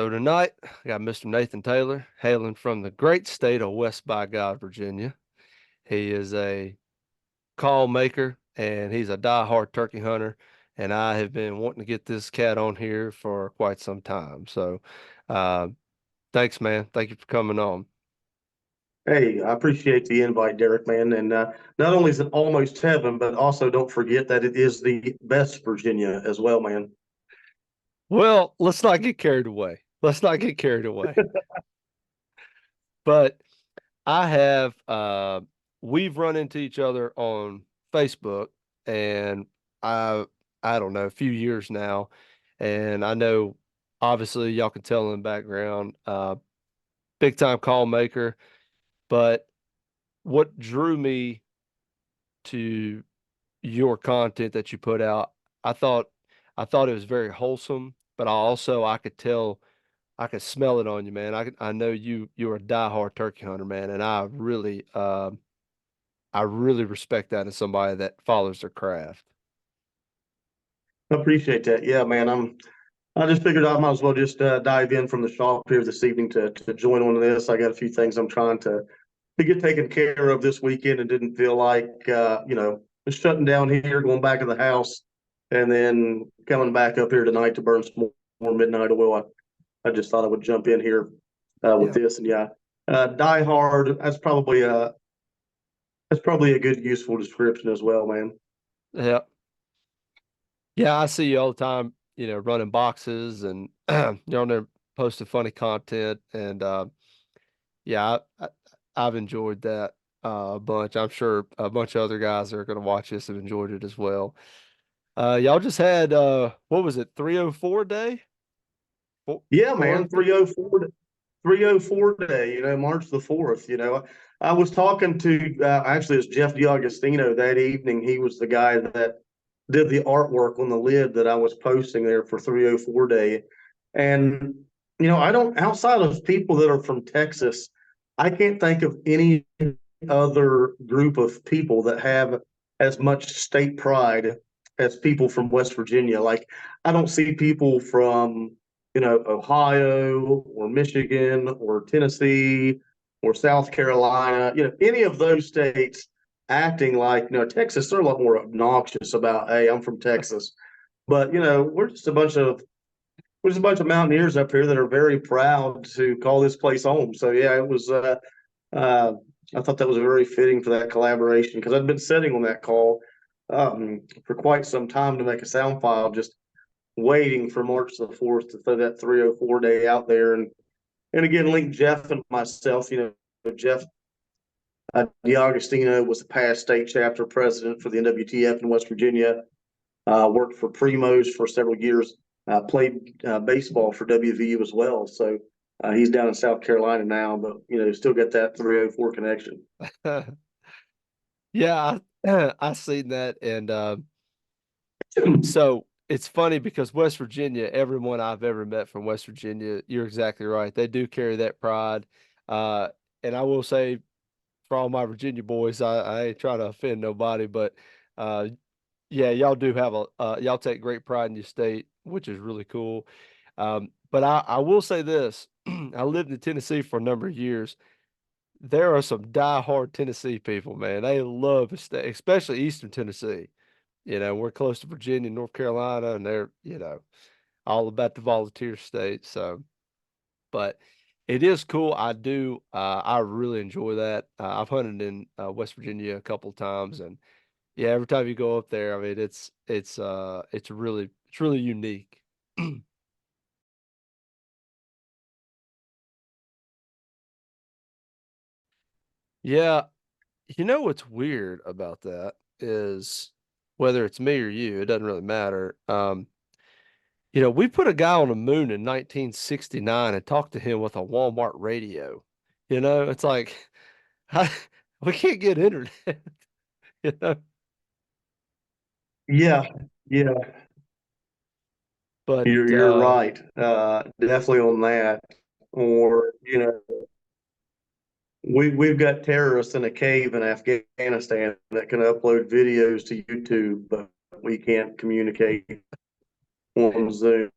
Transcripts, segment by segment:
So tonight, I got Mr. Nathan Taylor, hailing from the great state of West by God, Virginia. He is a call maker and he's a die-hard turkey hunter. And I have been wanting to get this cat on here for quite some time. So, uh, thanks, man. Thank you for coming on. Hey, I appreciate the invite, Derek, man. And not only is it almost heaven, but also don't forget that it is the best Virginia as well, man. Well, let's not get carried away. Let's not get carried away. But I have we've run into each other on Facebook and I I don't know, a few years now. And I know obviously y'all can tell in the background, big time call maker, but what drew me to your content that you put out, I thought I thought it was very wholesome, but I could tell I could smell it on you, man. I know you're a diehard turkey hunter, man, and I really respect that as somebody that follows their craft. I appreciate that. Yeah, man. I just figured I might as well just dive in from the shop here this evening to join on this. I got a few things I'm trying to get taken care of this weekend and didn't feel like just shutting down here, going back to the house, and then coming back up here tonight to burn some more midnight oil. I just thought I would jump in here with Yeah. this. And yeah, die hard. That's probably a good useful description as well, man. Yeah. Yeah, I see you all the time, running boxes and you're on there posting funny content and yeah, I've enjoyed that a bunch. I'm sure a bunch of other guys that are going to watch this have enjoyed it as well. Y'all just had what was it, 304 day? Yeah, man, 403? 304 day, March the 4th. I was talking to actually it's Jeff DiAgostino that evening. He was the guy that did the artwork on the lid that I was posting there for 304 day. And I don't, outside of people that are from Texas, I can't think of any other group of people that have as much state pride as people from West Virginia. Like, I don't see people from, Ohio or Michigan or Tennessee or South Carolina, any of those states acting like, Texas, they're a lot more obnoxious about, hey, I'm from Texas. But, we're just a bunch of mountaineers up here that are very proud to call this place home. So yeah, it was uh I thought that was very fitting for that collaboration because I'd been sitting on that call for quite some time to make a sound file, just waiting for March the 4th to throw that 304 day out there and again link Jeff and myself. Jeff DiAgostino was the past state chapter president for the NWTF in West Virginia. Worked for Primos for several years. Played baseball for WVU as well. So he's down in South Carolina now, but still got that 304 connection. Yeah, I seen that and so it's funny because West Virginia, everyone I've ever met from West Virginia, you're exactly right. They do carry that pride. Uh, and I will say for all my Virginia boys, I ain't trying to offend nobody, but uh, yeah, y'all do have y'all take great pride in your state, which is really cool. But I will say this, I lived in Tennessee for a number of years. There are some die-hard Tennessee people, man. They love the state, especially Eastern Tennessee. We're close to Virginia, North Carolina, and they're, all about the volunteer state. So, but it is cool. I really enjoy that. I've hunted in West Virginia a couple of times, and yeah, every time you go up there, I mean, it's really unique. Yeah, what's weird about that is whether it's me or you, it doesn't really matter. We put a guy on the moon in 1969 and talked to him with a Walmart radio. It's like how, we can't get internet, you know. Yeah, yeah, But you're right. Definitely on that. Or we've got terrorists in a cave in Afghanistan that can upload videos to YouTube, but we can't communicate on Zoom.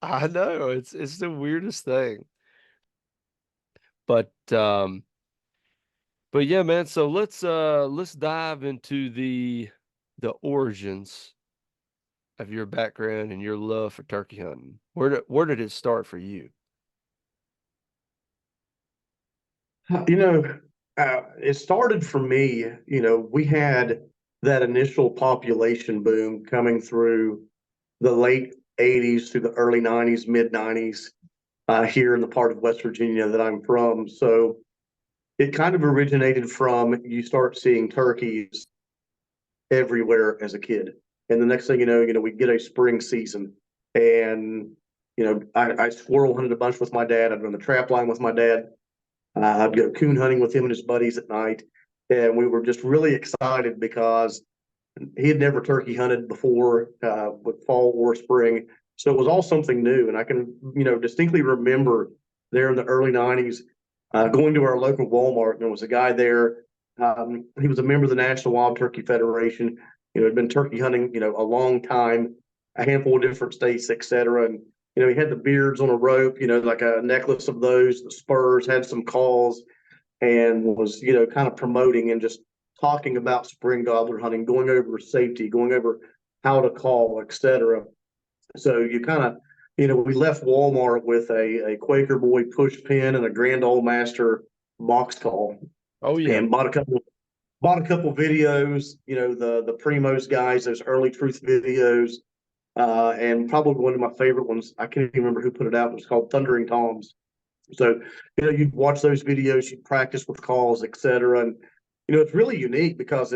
I know it's the weirdest thing. But but yeah, man, so let's dive into the origins of your background and your love for turkey hunting. Where did it start for you? You know, it started for me, we had that initial population boom coming through the late 80s to the early 90s, mid 90s, here in the part of West Virginia that I'm from. So it kind of originated from you start seeing turkeys everywhere as a kid. And the next thing we get a spring season. And, I squirrel hunted a bunch with my dad. I'd run the trap line with my dad. I'd go coon hunting with him and his buddies at night. And we were just really excited because he had never turkey hunted before with fall or spring. So it was all something new. And I can, distinctly remember there in the early 90s going to our local Walmart. And there was a guy there. He was a member of the National Wild Turkey Federation. Had been turkey hunting, a long time, a handful of different states, et cetera. And he had the beards on a rope, like a necklace of those, the spurs, had some calls, and was, kind of promoting and just talking about spring gobbler hunting, going over safety, going over how to call, et cetera. So you kind of, we left Walmart with a Quaker Boy push pin and a Grand Old Master box call, Oh yeah. and bought a couple videos, the Primos guys, those early truth videos, and probably one of my favorite ones. I can't even remember who put it out. It was called Thundering Toms. So, you'd watch those videos, you'd practice with calls, et cetera. And, it's really unique because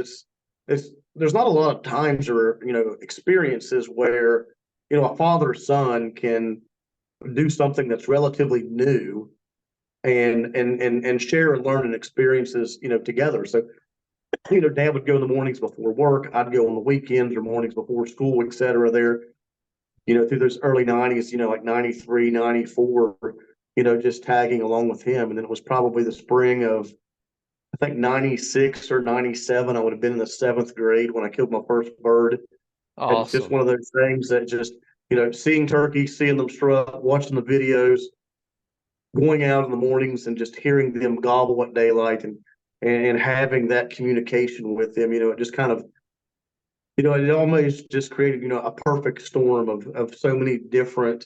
there's not a lot of times or, experiences where, a father son can do something that's relatively new and share and learn and experiences, together. So, dad would go in the mornings before work. I'd go on the weekends or mornings before school, et cetera, there, through those early 90s, like 93, 94, just tagging along with him. And then it was probably the spring of, I think, 96 or 97. I would have been in the seventh grade when I killed my first bird. It's just Awesome. one of those things that just, seeing turkeys, seeing them strut, watching the videos, going out in the mornings and just hearing them gobble at daylight and having that communication with them, it just kind of, it almost just created, a perfect storm of so many different,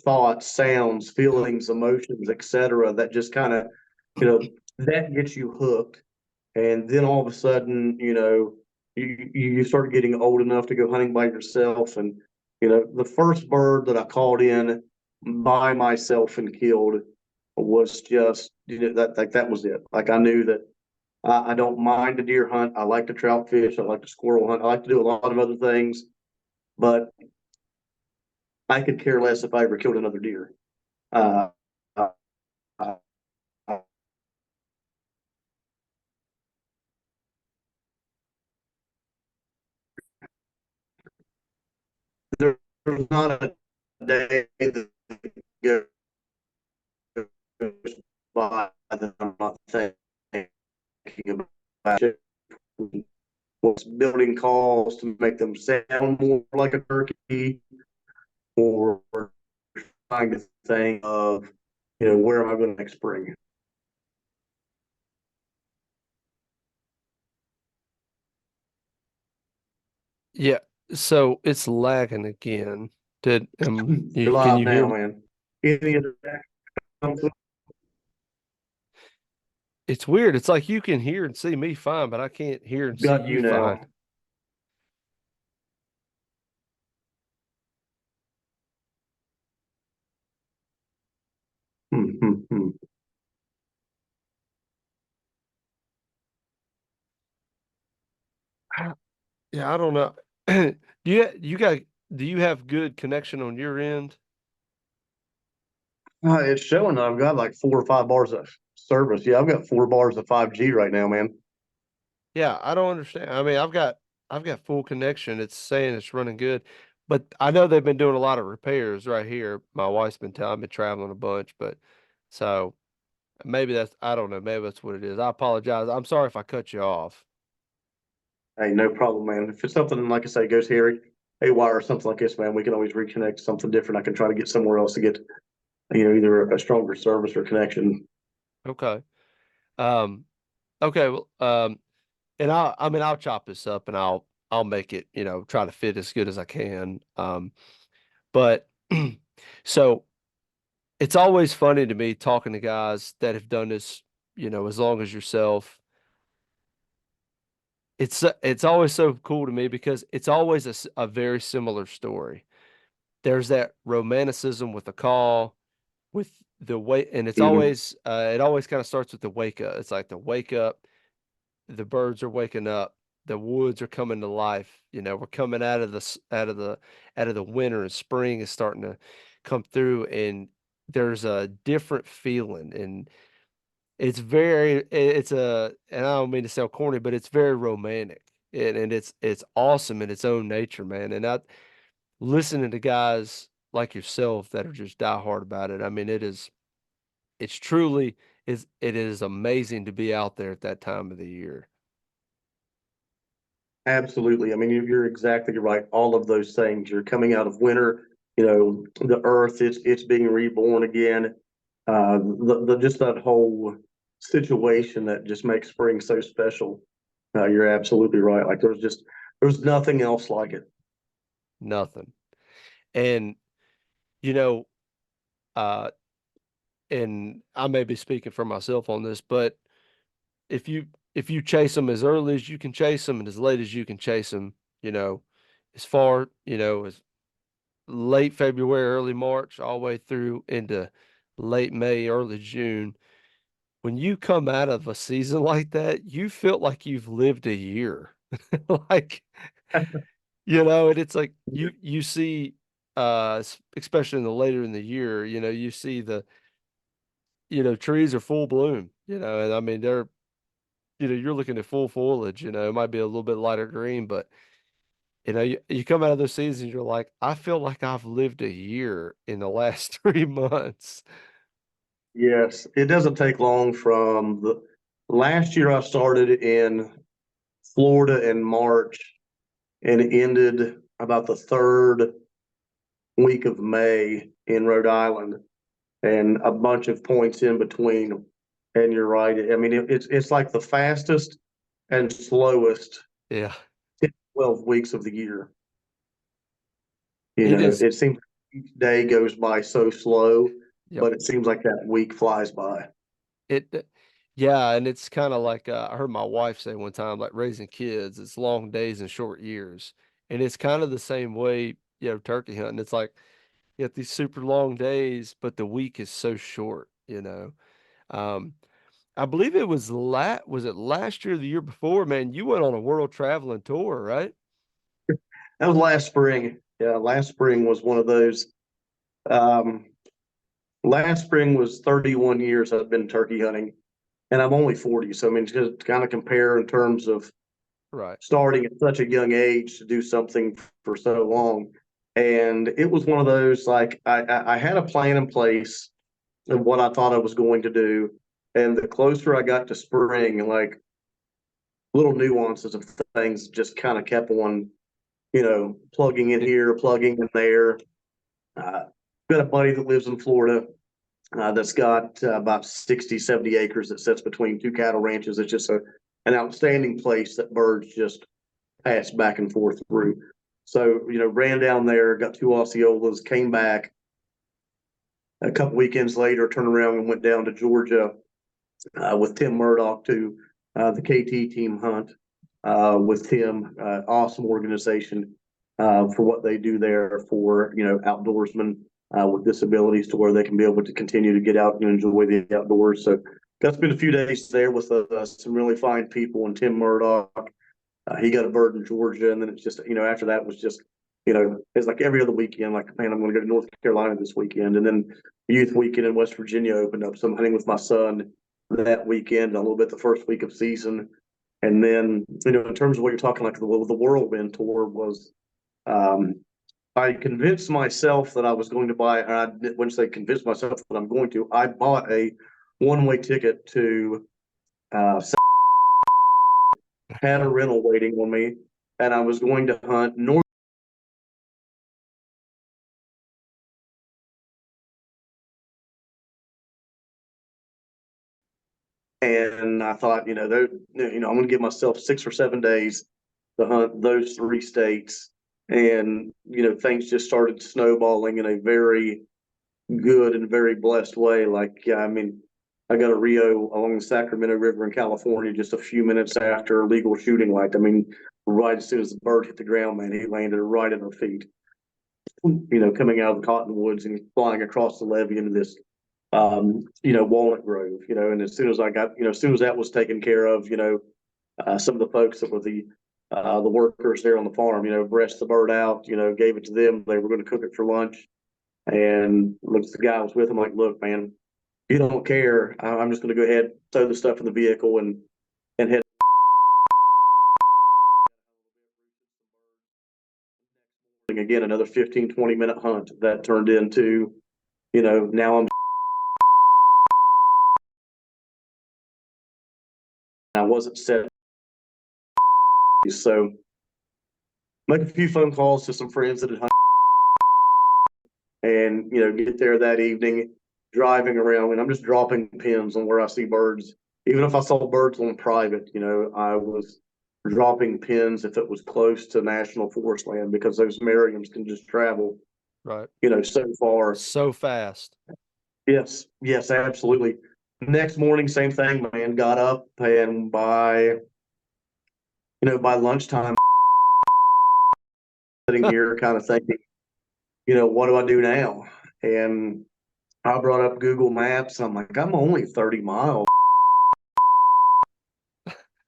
thoughts, sounds, feelings, emotions, et cetera, that just kind of, that gets you hooked. And then all of a sudden, you start getting old enough to go hunting by yourself. And, the first bird that I called in by myself and killed was just, that was it. Like I knew that I don't mind a deer hunt. I like to trout fish. I like to squirrel hunt. I like to do a lot of other things, but I could care less if I ever killed another deer. Uh, uh, uh, there's not a day that goes by that I'm not thinking about it. Was building calls to make them sound more like a turkey, or trying to think of, where am I going next spring? Yeah. So it's lagging again. Did You're you can live you hear now, me? man. Any other It's weird. It's like you can hear and see me fine, but I can't hear and see got you you now? fine. Hmm, hmm, hmm. Yeah, I don't know. Do you have good connection on your end? It's showing that I've got like 4 or 5 bars of service. Yeah, I've got 4 bars of 5G right now, man. Yeah, I don't understand. I mean, I've got full connection. It's saying it's running good, but I know they've been doing a lot of repairs right here. My wife's been telling me traveling a bunch, but so maybe that's I don't know. Maybe that's what it is. I apologize. I'm sorry if I cut you off. Hey, no problem, man. If it's something like I say goes hairy, haywire or something like this, man, we can always reconnect to something different. I can try to get somewhere else to get, you know, either a stronger service or connection. Okay. Um, okay. Well, and I mean, I'll chop this up and I'll make it, try to fit as good as I can. But so it's always funny to me talking to guys that have done this, as long as yourself. It's always so cool to me because it's always a very similar story. There's that romanticism with the call, with the wait, and Mhm. it always kind of starts with the wake up. It's like the wake up, the birds are waking up, the woods are coming to life. We're coming out of the winter, and spring is starting to come through, and there's a different feeling, and and I don't mean to sound corny, but it's very romantic, and it's awesome in its own nature, man. And I listening to guys like yourself that are just diehard about it. I mean, it's truly it is amazing to be out there at that time of the year. Absolutely. I mean, you're exactly right. All of those things. You're coming out of winter. You know, the earth it's being reborn again. The just that whole situation that just makes spring so special. You're absolutely right. Like there's nothing else like it. Nothing. And you know, uh, and I may be speaking for myself on this, but if you chase them as early as you can chase them and as late as you can chase them, as far, as late February, early March, all the way through into late May, early June, when you come out of a season like that, you feel like you've lived a year. Like, and it's like you see especially in the later in the year, you see trees are full bloom, and I mean they're you're looking at full foliage, it might be a little bit lighter green, but you come out of those seasons, you're like, I feel like I've lived a year in the last 3 months. Yes, it doesn't take long from the last year I started in Florida in March and it ended about the third week of May in Rhode Island and a bunch of points in between. And you're right. I mean, it's like the fastest and slowest Yeah, 12 weeks of the year. You it know, is. it seems each day goes by so slow, Yep. but it seems like that week flies by. It, yeah, and it's kind of like I heard my wife say one time, like raising kids, it's long days and short years, and it's kind of the same way, turkey hunting. It's like you have these super long days, but the week is so short. Um, I believe it was it last year or the year before, man, you went on a world traveling tour, right? That was last spring. Yeah, last spring was one of those. Um, Last spring was 31 years I've been turkey hunting, and I'm only 40. So, I mean, just kind of compare in terms of Right. starting at such a young age to do something for so long. And it was one of those like I had a plan in place of what I thought I was going to do. And the closer I got to spring, like little nuances of things just kind of kept on, plugging in It, here, plugging in there. Got a buddy that lives in Florida that's got about 60, 70 acres that sits between two cattle ranches. It's just an outstanding place that birds just pass back and forth through. So, ran down there, got two Osceolas, came back a couple weekends later, turned around and went down to Georgia with Tim Murdoch to the KT team hunt with Tim. Awesome organization for what they do there for outdoorsmen with disabilities, to where they can be able to continue to get out and enjoy the outdoors. So got to spend a few days there with some really fine people and Tim Murdoch. He got a bird in Georgia, and then it's just after that was just it's like every other weekend. Like, man, I'm going to go to North Carolina this weekend, and then youth weekend in West Virginia opened up. So I'm hunting with my son that weekend, a little bit the first week of season, and then in terms of what you're talking, like the whirlwind tour was. Um, I convinced myself that I was going to buy, and I wouldn't say convinced myself that I'm going to. I bought a one-way ticket to had a rental waiting on me, and I was going to hunt north And I thought, I'm going to give myself 6 or 7 days to hunt those 3 states. And, things just started snowballing in a very good and very blessed way. Like, yeah, I mean, I got a Rio along the Sacramento River in California just a few minutes after legal shooting light. I mean, right as soon as the bird hit the ground, man, he landed right at our feet, coming out of the cottonwoods and flying across the levee into this, walnut grove, and as soon as I got, as soon as that was taken care of, some of the folks that were the workers there on the farm, breast the bird out, gave it to them. They were going to cook it for lunch. And looked at the guy I was with him like, look, man, you don't care. I'm just going to go ahead, throw the stuff in the vehicle and head. Again, another 15, 20-minute hunt that turned into, now I wasn't set. So make a few phone calls to some friends that had hunted and, get there that evening, driving around, and I'm just dropping pins on where I see birds. Even if I saw birds on private, I was dropping pins if it was close to national forest land, because those Merriams can just travel, Right. So far. So fast. Yes, yes, absolutely. Next morning, same thing, man. Got up, and by lunchtime, sitting here kind of thinking, what do I do now? And I brought up Google Maps. I'm like, I'm only 30 miles.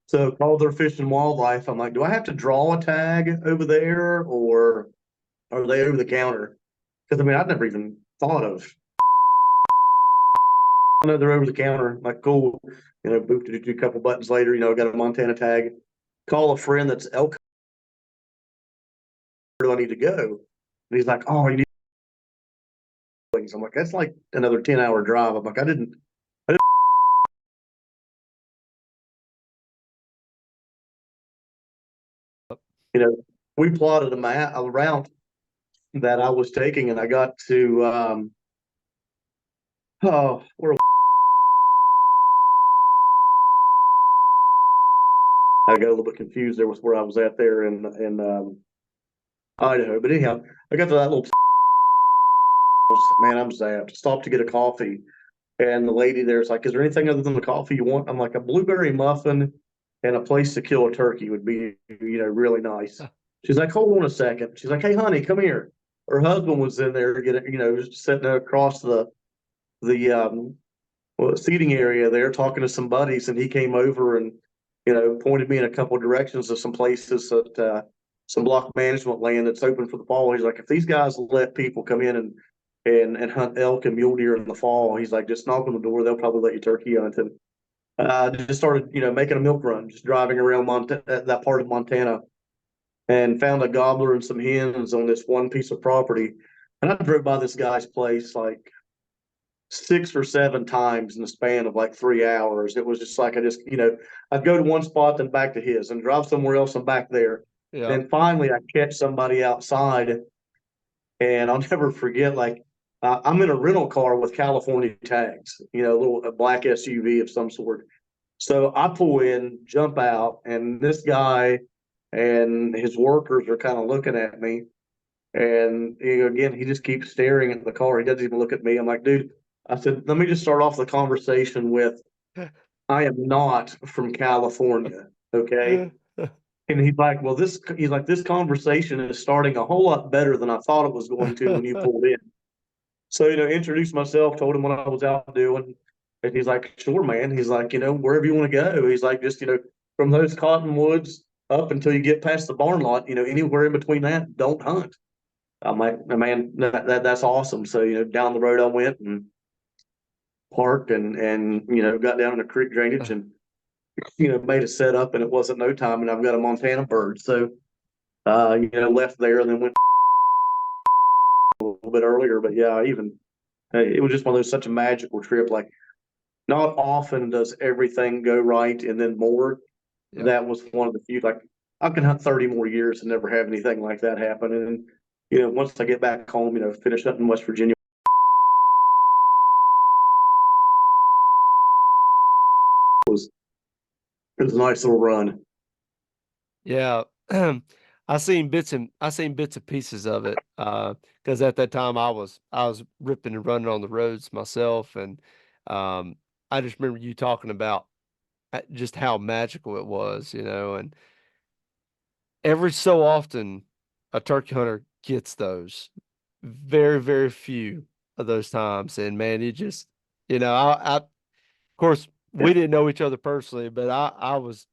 So called their Fish and Wildlife. I'm like, do I have to draw a tag over there, or are they over the counter? Because I mean, I'd never even thought of. I know they're over the counter. I'm like, cool. Booped it a couple buttons later. Got a Montana tag. Call a friend that's elk. Where do I need to go? And he's like, oh, you need. I'm like, that's like another 10-hour drive. I'm like, I didn't. We plotted a route that I was taking, and I got to where I got a little bit confused there with where I was at there in Idaho. But anyhow, I got to that little man, I'm zapped. Stopped to get a coffee. And the lady there's like, is there anything other than the coffee you want? I'm like, a blueberry muffin and a place to kill a turkey would be, really nice. She's like, hold on a second. She's like, hey, honey, come here. Her husband was in there getting, just sitting across the seating area there talking to some buddies, and he came over and, pointed me in a couple of directions of some places that some block management land that's open for the fall. He's like, if these guys let people come in and hunt elk and mule deer in the fall, he's like, just knock on the door, they'll probably let you turkey hunt. And just started, making a milk run, just driving around that part of Montana, and found a gobbler and some hens on this one piece of property. And I drove by this guy's place like 6 or 7 times in the span of like 3 hours. It was just like I'd go to one spot, then back to his, and drive somewhere else and back there. Yeah. Then finally, I catch somebody outside, and I'll never forget. Like I'm in a rental car with California tags, a black SUV of some sort. So I pull in, jump out, and this guy and his workers are kind of looking at me. And again, he just keeps staring at the car. He doesn't even look at me. I'm like, dude, I said, let me just start off the conversation with, I am not from California. Okay. And he's like, well, this conversation is starting a whole lot better than I thought it was going to when you pulled in. So, introduced myself, told him what I was out doing. And he's like, sure, man. He's like, wherever you want to go. He's like, just, from those cottonwoods up until you get past the barn lot, anywhere in between that, don't hunt. I'm like, man, that's awesome. So, down the road I went and parked and got down in a creek drainage and, made a setup, and it wasn't no time. And I've got a Montana bird. So, left there and then went a little bit earlier. But yeah, it was just one of those, such a magical trip. Like, not often does everything go right and then more. Yeah. That was one of the few, like, I can hunt 30 more years and never have anything like that happen. And, once I get back home, finish hunting in West Virginia. It was a nice little run. Yeah. I seen bits and pieces of it. Because at that time I was ripping and running on the roads myself, and um, I just remember you talking about just how magical it was, you know, and every so often a turkey hunter gets those. Very, very few of those times, and man, it just, you know, of course Yeah. we didn't know each other personally, but I was,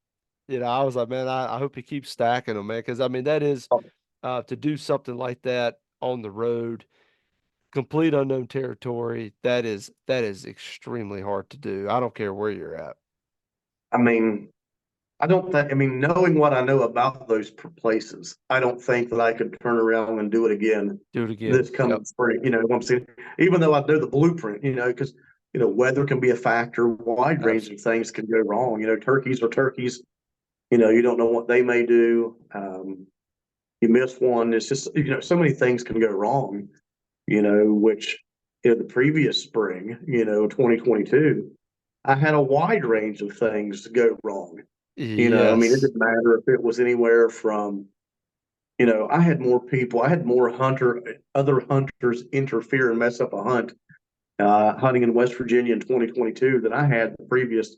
you know, I was like, man, I hope he keeps stacking them, man, because I mean that is to do something like that on the road, complete unknown territory. That is extremely hard to do. I don't care where you're at. I mean, I don't think, I mean, knowing what I know about those places, I don't think that I could turn around and do it again Do it again. this Yep. coming spring. You know what I'm saying? Even though I know the blueprint, you know, because, you know, weather can be a factor, wide range of Absolutely. things can go wrong. You know, turkeys are turkeys. You know, you don't know what they may do. You miss one. It's just, you know, so many things can go wrong, you know, which, you know, the previous spring, you know, 2022, I had a wide range of things go wrong. You know, I mean, it Yes. didn't matter if it was anywhere from, you know, I had more people, I had more other hunters interfere and mess up a hunt, hunting in West Virginia in 2022 than I had the previous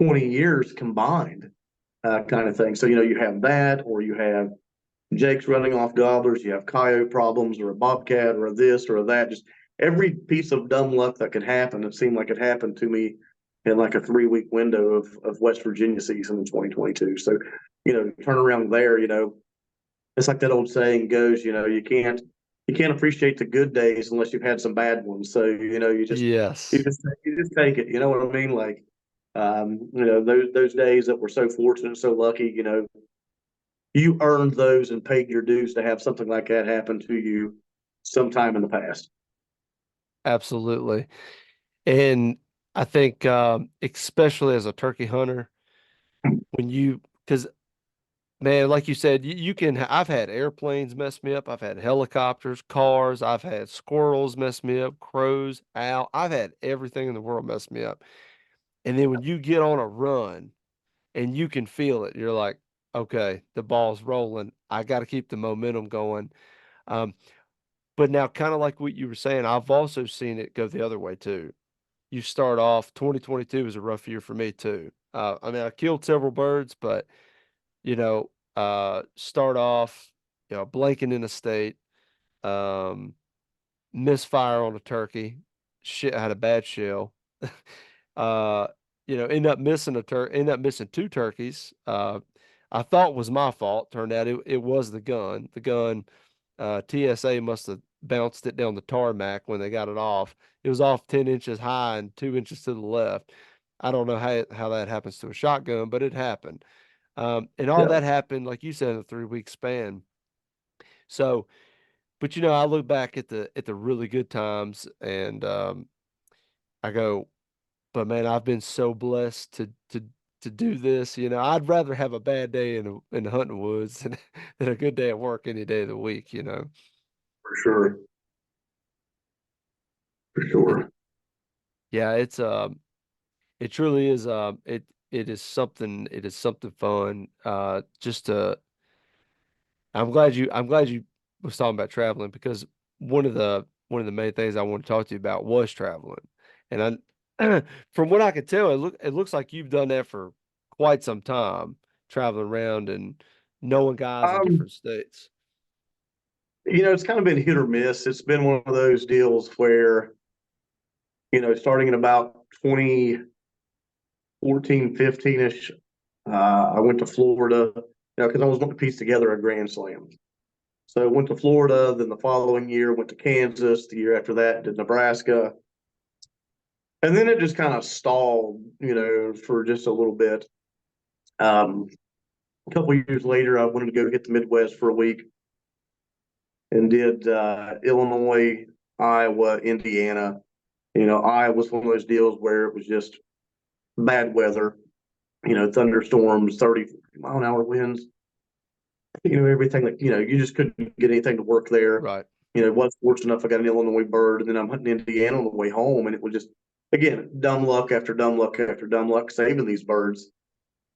20 years combined, kind of thing. So, you know, you have that, or you have Jake's running off gobblers, you have coyote problems, or a bobcat, or a this or a that. Just every piece of dumb luck that could happen, it seemed like it happened to me in like a 3 week window of West Virginia season in 2022. So, you know, turn around there, you know, it's like that old saying goes, you know, you can't appreciate the good days unless you've had some bad ones. So, you know, Yes. you just take it. You know what I mean? Like, you know, those days that were so fortunate, so lucky, you know, you earned those and paid your dues to have something like that happen to you sometime in the past. Absolutely. And I think, especially as a turkey hunter, when you, because man, like you said, you can, I've had airplanes mess me up. I've had helicopters, cars. I've had squirrels mess me up, crows, owl. I've had everything in the world mess me up. And then when you get on a run and you can feel it, you're like, okay, the ball's rolling. I got to keep the momentum going. Um, but now, kind of like what you were saying, I've also seen it go the other way too. You start off, 2022 was a rough year for me too. I mean, I killed several birds, but start off, blanking in a state, um, misfire on a turkey, shit, I had a bad shell. uh, end up missing two turkeys. I thought was my fault. Turned out it was the gun. The gun, TSA must have bounced it down the tarmac when they got it off. It was off 10 inches high and 2 inches to the left. I don't know how that happens to a shotgun, but it happened. And all Yeah. that happened, like you said, in a 3 week span. So, but I look back at the really good times, and I go, but man, I've been so blessed to do this. I'd rather have a bad day in the hunting woods than a good day at work any day of the week. For sure. For And sure. yeah, it truly is it is something fun. Just to I'm glad you was talking about traveling, because one of the main things I want to talk to you about was traveling. And I from what I could tell, it looks like you've done that for quite some time, traveling around and knowing guys in Um, different states. you know, it's kind of been hit or miss. It's been one of those deals where, you know, starting in about 2014, 15-ish, I went to Florida, you know, because I was wanting to piece together a Grand Slam. So I went to Florida, then the following year went to Kansas, the year after that did Nebraska. And then it just kind of stalled, you know, for just a little bit. Um, a couple of years later, I wanted to go hit the Midwest for a week and did Illinois, Iowa, Indiana. You know, Iowa was one of those deals where it was just bad weather, you know, thunderstorms, 30-mile-an-hour winds, you know, everything that, you know, you just couldn't get anything to work there. Right. You know, was fortunate enough I got an Illinois bird, and then I'm hunting Indiana on the way home, and it was just, again, dumb luck after dumb luck after dumb luck saving these birds.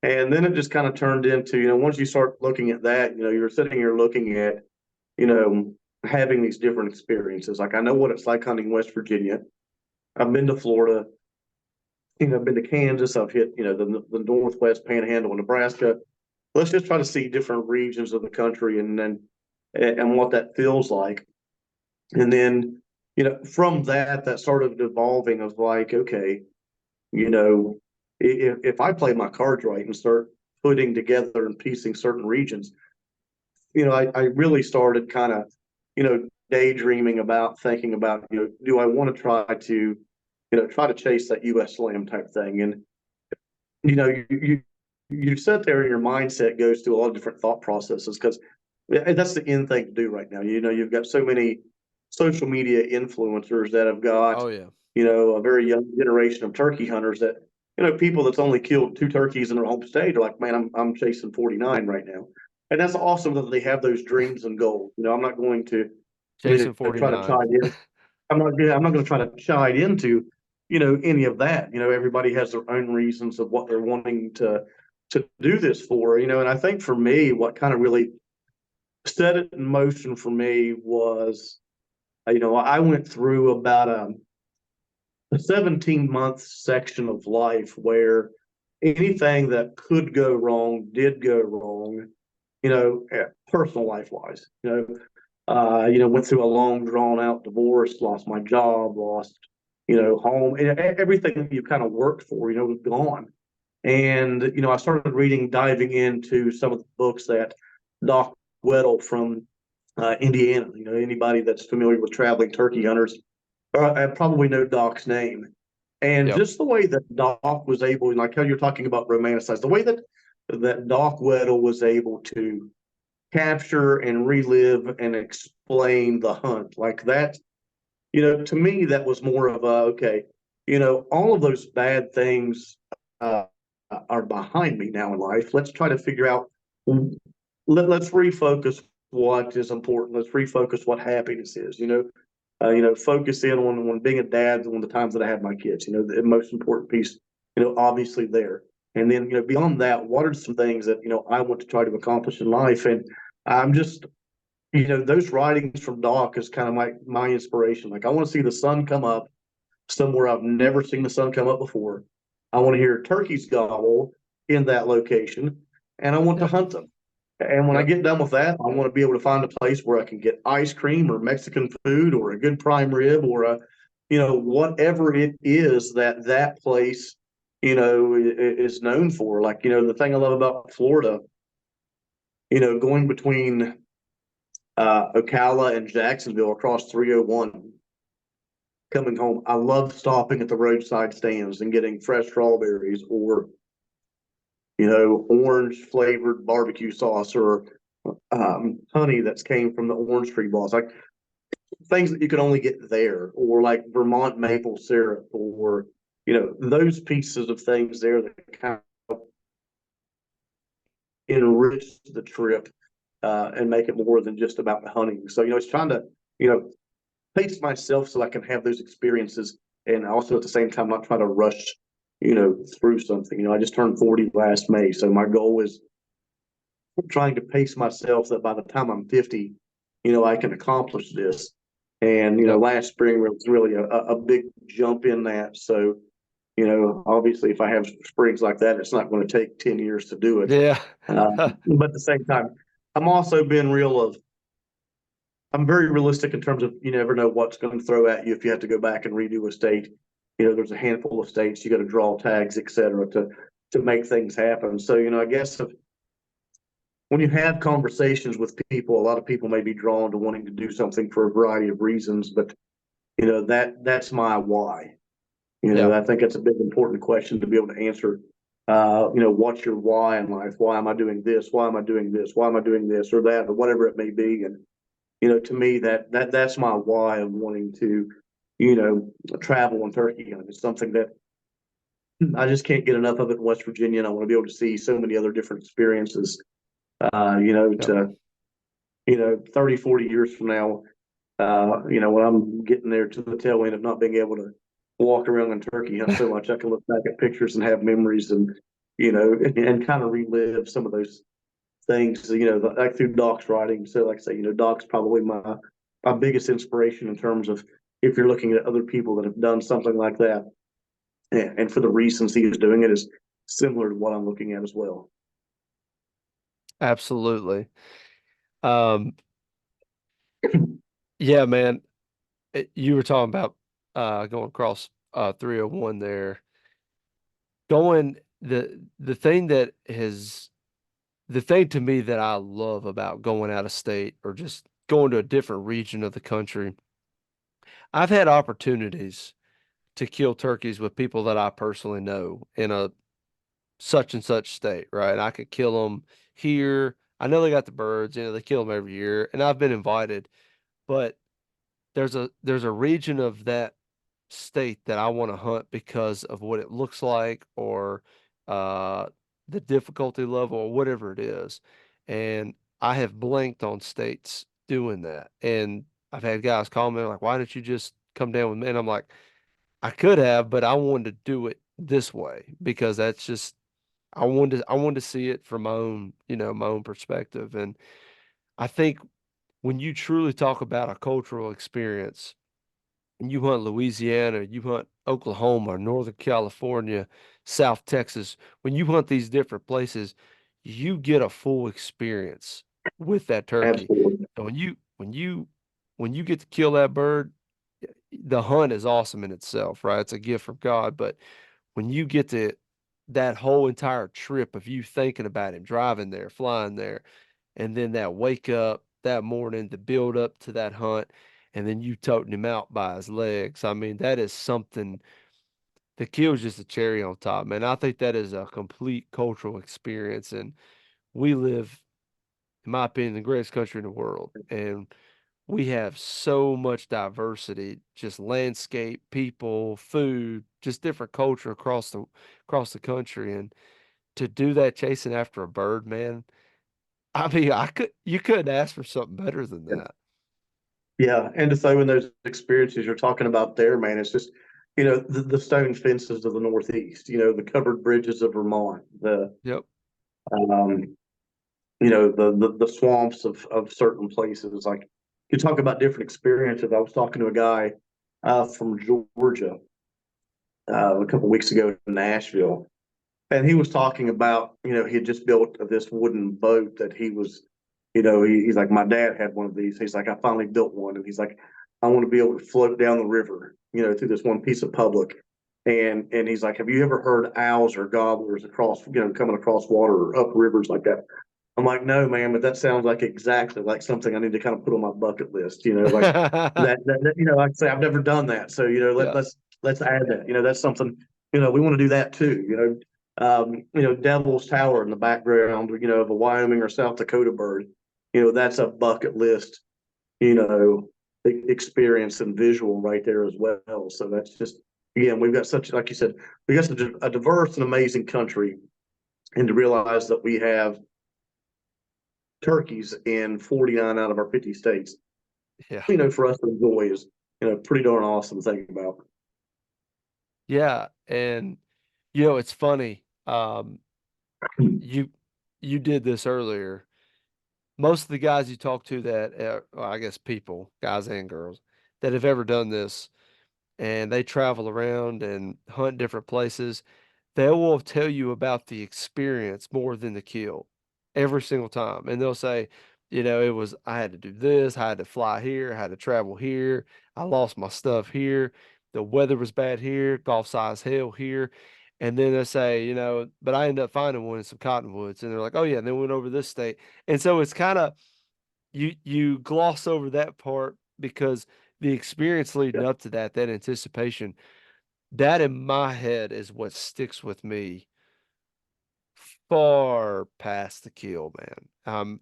And then it just kind of turned into, once you start looking at that, you're sitting here looking at, you know, having these different experiences. Like I know what it's like hunting West Virginia. I've been to Florida, I've been to Kansas. I've hit, the Northwest Panhandle of Nebraska. Let's just try to see different regions of the country and what that feels like. And then, from that started evolving of like, okay, you know, if I play my cards right and start putting together and piecing certain regions, I really started kind of, daydreaming about thinking about, do I want to try to chase that US Slam type thing? And, you sit there and your mindset goes through a lot of different thought processes because that's the end thing to do right now. You've got so many social media influencers that have got, Oh yeah. a very young generation of turkey hunters that, people that's only killed 2 turkeys in their home state are like, man, I'm chasing 49 right now. And that's awesome that they have those dreams and goals. I'm not going to, Chasing try to 49. chime in. I'm not going to try to chide into, any of that. Everybody has their own reasons of what they're wanting to do this for, and I think for me, what kind of really set it in motion for me was, I went through about a 17-month section of life where anything that could go wrong did go wrong, personal life wise, went through a long drawn out divorce, lost my job, lost, home, and everything that you kind of worked for, was gone. And, I started diving into some of the books that Doc Weddle from Indiana, anybody that's familiar with traveling turkey hunters, I probably know Doc's name. And Yep. just the way that Doc was able, like how you're talking about romanticize, the way that Doc Weddle was able to capture and relive and explain the hunt like that, to me, that was more of a, okay, all of those bad things uh, are behind me now in life. Let's try to figure out, let's refocus what is important. Let's refocus what happiness is, focus in on being a dad on the times that I had my kids, the most important piece, obviously there. And then, beyond that, what are some things that, I want to try to accomplish in life? And I'm just, those writings from Doc is kind of my inspiration. Like I want to see the sun come up somewhere I've never seen the sun come up before. I want to hear turkeys gobble in that location, and I want to Yep. hunt them. And when I Yep. get done with that, I want to be able to find a place where I can get ice cream or Mexican food or a good prime rib or whatever it is that place, is known for. Like, the thing I love about Florida, going between Ocala and Jacksonville across 301 coming home, I love stopping at the roadside stands and getting fresh strawberries or, orange flavored barbecue sauce or honey that's came from the orange tree blossom, like things that you can only get there, or like Vermont maple syrup, or those pieces of things there that kind of enrich the trip and make it more than just about the hunting. So it's trying to pace myself so I can have those experiences, and also at the same time not try to rush through something. I just turned 40 last May, so my goal is trying to pace myself that by the time I'm 50, I can accomplish this. And, Yep. last spring was really a big jump in that. So, obviously if I have springs like that, it's not going to take 10 years to do it. Yeah. But at the same time, I'm also being real of, I'm very realistic in terms of you never know what's going to throw at you if you have to go back and redo a state. There's a handful of states you got to draw tags, et cetera, to make things happen. So, I guess when you have conversations with people, a lot of people may be drawn to wanting to do something for a variety of reasons, but that's my why. Yeah. I think it's a big important question to be able to answer. What's your why in life? Why am I doing this? Why am I doing this? Why am I doing this or that or whatever it may be? And to me, that's my why of wanting to, travel in Turkey. It's something that I just can't get enough of it in West Virginia, and I want to be able to see so many other different experiences. Yep. To 30, 40 years from now, when I'm getting there to the tail end of not being able to walk around in Turkey hunt so much, I can look back at pictures and have memories and and kind of relive some of those things, like through Doc's writing. So, like I say, Doc's probably my biggest inspiration in terms of if you're looking at other people that have done something like that, and for the reasons he is doing it is similar to what I'm looking at as well. Absolutely. Um, yeah, man. You were talking about going across 301 there. Going the thing that has the thing to me that I love about going out of state or just going to a different region of the country, I've had opportunities to kill turkeys with people that I personally know in a such and such state, right? I could kill them here. I know they got the birds, they kill them every year, and I've been invited, but there's a region of that state that I want to hunt because of what it looks like or uh the difficulty level or whatever it is. And I have blanked on states doing that. And I've had guys call me like, why didn't you just come down with me? And I'm like, I could have, but I wanted to do it this way because that's just I wanted to see it from my own perspective. And I think when you truly talk about a cultural experience, and you hunt Louisiana, you hunt Oklahoma, Northern California, South Texas, when you hunt these different places, you get a full experience with that turkey. Absolutely. And when you get to kill that bird, the hunt is awesome in itself, right? It's a gift from God, but when you get to that whole entire trip of you thinking about him, driving there, flying there, and then that wake up that morning, the build up to that hunt, and then you toting him out by his legs. I mean, that is something. The kill's just a cherry on top, man. I think that is a complete cultural experience, and we live, in my opinion, the greatest country in the world, and we have so much diversity, just landscape, people, food, just different culture across the country, and to do that chasing after a bird, man. I mean, you couldn't ask for something better than that. Yeah, and to throw in those experiences you're talking about there, man, it's just, the stone fences of the Northeast, the covered bridges of Vermont, Yep. um, the swamps of certain places. Like you talk about different experiences. I was talking to a guy from Georgia a couple of weeks ago in Nashville, and he was talking about, he had just built this wooden boat that he was, he's like, my dad had one of these. He's like, I finally built one. And he's like, I want to be able to float down the river, through this one piece of public. And he's like, have you ever heard owls or gobblers across, coming across water or up rivers like that? I'm like, no, man, but that sounds like exactly like something I need to kind of put on my bucket list, like like I say, I've never done that. So, Yeah. let's add that. That's something, we want to do that too. Devil's Tower in the background, of a Wyoming or South Dakota bird. That's a bucket list, you know, experience and visual right there as well. So that's just, again, we've got such, like you said, we got such a diverse and amazing country, and to realize that we have turkeys in 49 out of our 50 states, Yeah. for us to enjoy is, pretty darn awesome to think about. Yeah. And it's funny. You you did this earlier. Most of the guys you talk to that, well, I guess people, guys and girls, that have ever done this and they travel around and hunt different places, they will tell you about the experience more than the kill every single time. And they'll say, I had to do this, I had to fly here, I had to travel here, I lost my stuff here, the weather was bad here, golf size hell here. And then they say, but I ended up finding one in some cottonwoods. And they're like, oh yeah, and then we went over this state. And so it's kind of you gloss over that part because the experience leading Yeah. up to that anticipation, that in my head is what sticks with me far past the kill, man.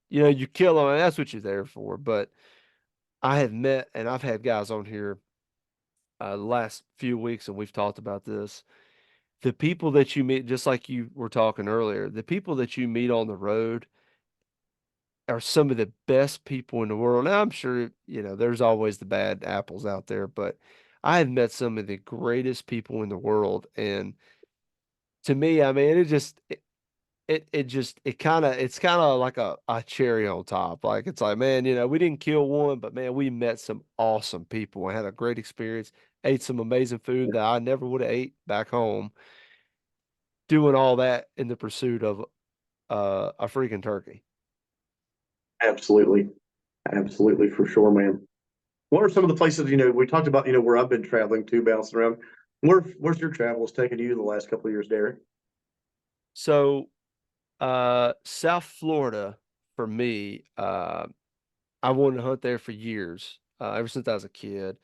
You kill them, and that's what you're there for. But I have met, and I've had guys on here the last few weeks, and we've talked about this. The people that you meet, just like you were talking earlier, the people that you meet on the road are some of the best people in the world. Now, I'm sure, there's always the bad apples out there, but I have met some of the greatest people in the world. And to me, I mean, it's kind of like a cherry on top. Like it's like, man, we didn't kill one, but man, we met some awesome people and had a great experience, ate some amazing food that I never would have ate back home, doing all that in the pursuit of a freaking turkey. Absolutely. Absolutely, for sure, man. What are some of the places, we talked about, where I've been traveling to, bouncing around. Where's your travels taken you the last couple of years, Derek? So, South Florida for me, I wanted to hunt there for years, ever since I was a kid.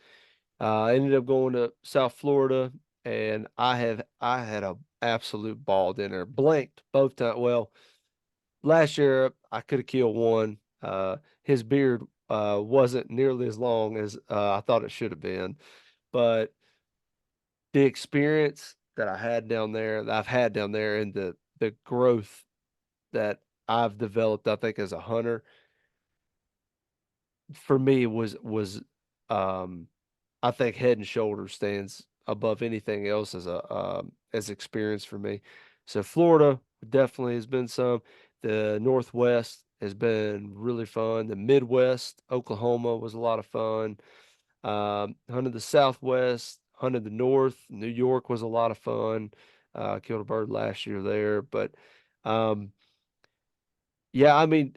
I ended up going to South Florida, and I had a absolute ball dinner. Blanked both times. Well, last year I could have killed one. His beard wasn't nearly as long as I thought it should have been, but the experience that I had down there, that I've had down there, and the growth that I've developed, I think, as a hunter, for me was um I think head and shoulders stands above anything else as experience for me. So Florida definitely has been some. The Northwest has been really fun. The Midwest, Oklahoma was a lot of fun. Hunted the Southwest, hunted the North. New York was a lot of fun. Killed a bird last year there, but um, yeah, I mean,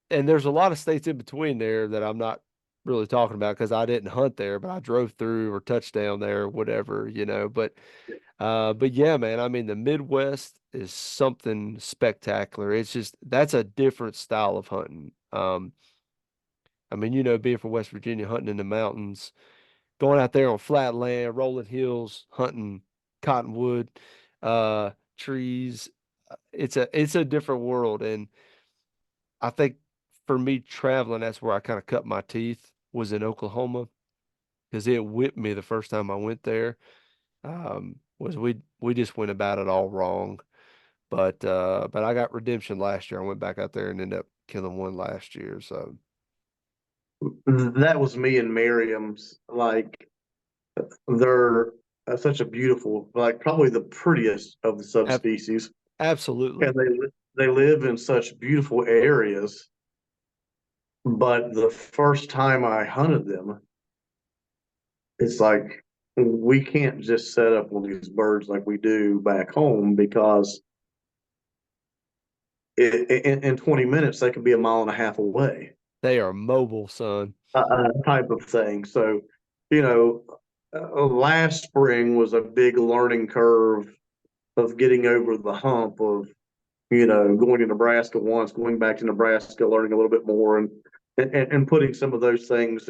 and there's a lot of states in between there that I'm not really talking about because I didn't hunt there, but I drove through or touched down there or whatever. But yeah, man, I mean the Midwest is something spectacular. It's just that's a different style of hunting. I mean, being from West Virginia, hunting in the mountains, going out there on flat land, rolling hills, hunting cottonwood, trees. It's a different world, and I think for me traveling, that's where I kind of cut my teeth was in Oklahoma because it whipped me the first time I went there. Was we just went about it all wrong, but I got redemption last year. I went back out there and ended up killing one last year. So That was me and Miriam's. Like, they're such a beautiful, like probably the prettiest of the ab subspecies, and absolutely, they live in such beautiful areas. But the first time I hunted them, it's like we can't just set up on these birds like we do back home because in 20 minutes they could be a mile and a half away, they are mobile, son. type of thing. So, you know, last spring was a big learning curve of getting over the hump of, going to Nebraska once, going back to Nebraska, learning a little bit more, and putting some of those things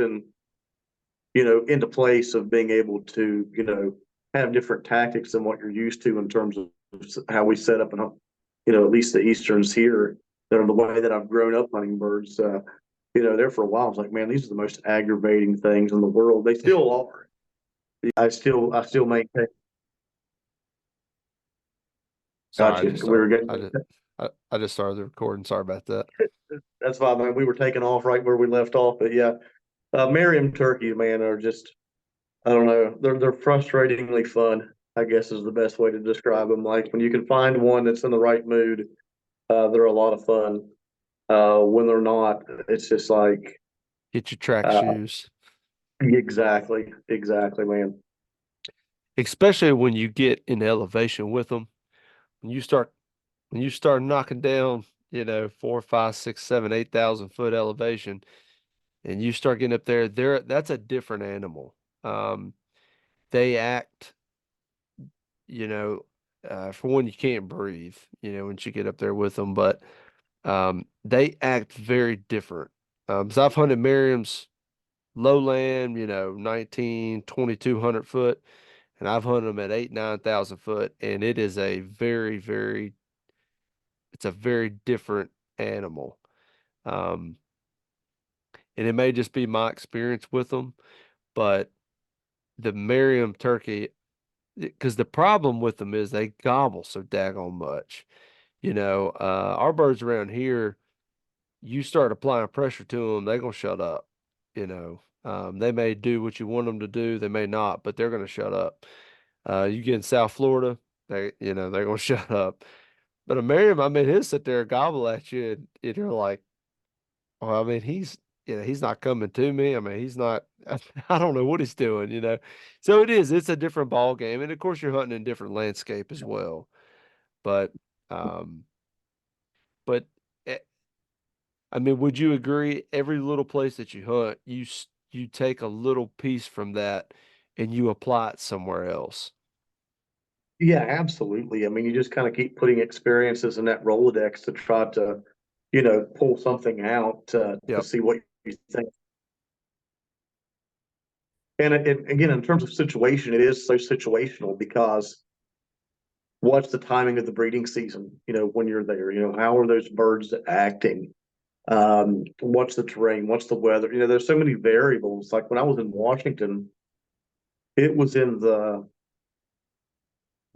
into place of being able to, have different tactics than what you're used to in terms of how we set up and, at least the Easterns here, that are the way that I've grown up hunting birds. There for a while, I was like, man, these are the most aggravating things in the world. They still are. I still maintain. Sorry, Gotcha. We were getting. I just started the recording. Sorry about that. That's fine, man. We were taking off right where we left off, but yeah, Merriam turkeys, man, are just, I don't know. They're frustratingly fun, I guess is the best way to describe them. Like when you can find one that's in the right mood, they're a lot of fun. When they're not, it's just like, Get your track uh, shoes, exactly, man. especially when you get in elevation with them. When you start when you start knocking down, 4, 5, 6, 7, 8,000 foot elevation, and you start getting up there, that's a different animal. Um, they act, you know, for one, you can't breathe, once you get up there with them, but they act very different. So I've hunted Merriam's lowland, 19, 2,200 foot, and I've hunted them at 8, 9,000 foot, and it's a very different animal. Um, and it may just be my experience with them, but the Merriam turkey, because the problem with them is they gobble so daggone much. Our birds around here, you start applying pressure to them, they're gonna shut up. They may do what you want them to do, they may not, but they're gonna shut up. You get in South Florida. they're gonna shut up. But a Miriam, I mean, he'll sit there and gobble at you, and you're like, well, I mean, he's not coming to me. I mean, he's not. I don't know what he's doing, you know. So it's a different ball game, and of course, you're hunting in different landscape as well. But, um, but eh, I mean, would you agree? Every little place that you hunt, you take a little piece from that, and you apply it somewhere else. Yeah, absolutely. I mean, you just kind of keep putting experiences in that Rolodex to try to, pull something out to Yep. see what you think. And again, in terms of situation, it is so situational because what's the timing of the breeding season? When you're there, how are those birds acting? What's the terrain? What's the weather? There's so many variables. Like when I was in Washington, it was in the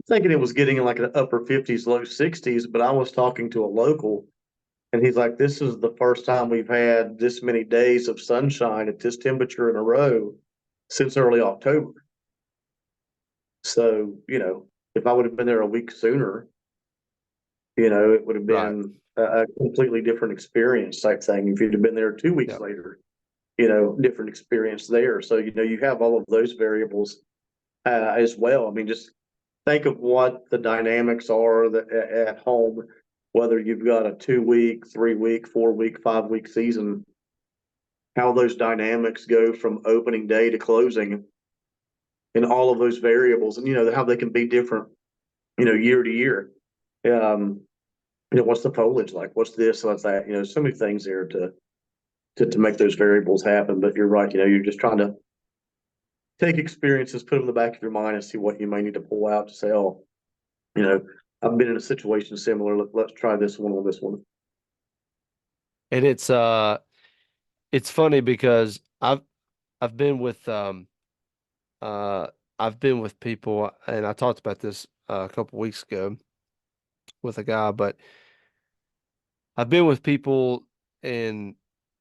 thinking it was getting in like the upper 50s, low 60s, but I was talking to a local and he's like, this is the first time we've had this many days of sunshine at this temperature in a row since early October. So, if I would have been there a week sooner, it would have Right. been a completely different experience type thing. If you'd have been there 2 weeks Yep. later, different experience there. So, you have all of those variables as well. I mean, just think of what the dynamics are at home, whether you've got a 2 week, 3 week, 4 week, 5 week season, how those dynamics go from opening day to closing and all of those variables and, how they can be different, year to year. Um, what's the foliage like? What's this? What's that? So many things there to make those variables happen. But you're right. You're just trying to take experiences, put them in the back of your mind and see what you may need to pull out to say, oh, you know, I've been in a situation similar. Let's try this one on this one. And it's funny because I've been with uh I've been with people, and I talked about this a couple weeks ago with a guy, but I've been with people, and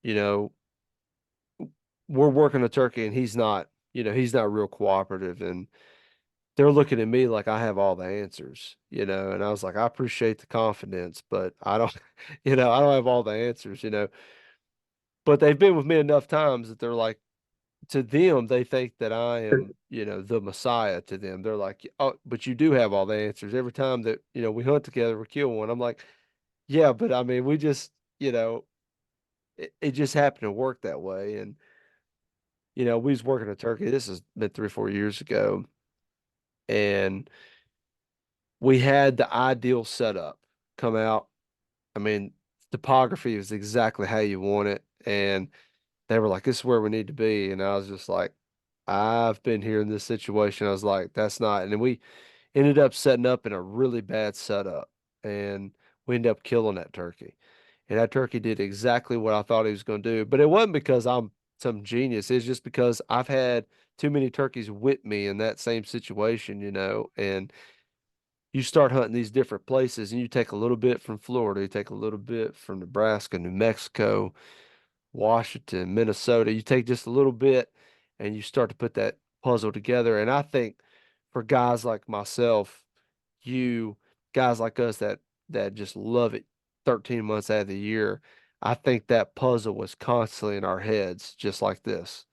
you know we're working a turkey, and he's not real cooperative, and they're looking at me like I have all the answers, and I was like, I appreciate the confidence, but I don't I don't have all the answers. But they've been with me enough times that they're like, to them, they think that I am, the Messiah to them. They're like, oh, but you do have all the answers. Every time that, we hunt together, we kill one. I'm like, yeah, but I mean, we just, it just happened to work that way. And, we was working a turkey. This has been 3 or 4 years ago. And we had the ideal setup come out. I mean, topography was exactly how you want it. And they were like, this is where we need to be. And I was just like, I've been here in this situation. I was like, that's not. And then we ended up setting up in a really bad setup. And we ended up killing that turkey. And that turkey did exactly what I thought he was going to do. But it wasn't because I'm some genius. It's just because I've had too many turkeys with me in that same situation. And you start hunting these different places, and you take a little bit from Florida, you take a little bit from Nebraska, New Mexico, Washington, Minnesota. You take just a little bit and you start to put that puzzle together. And I think for guys like myself, you guys like us that just love it 13 months out of the year, I think that puzzle was constantly in our heads, just like this.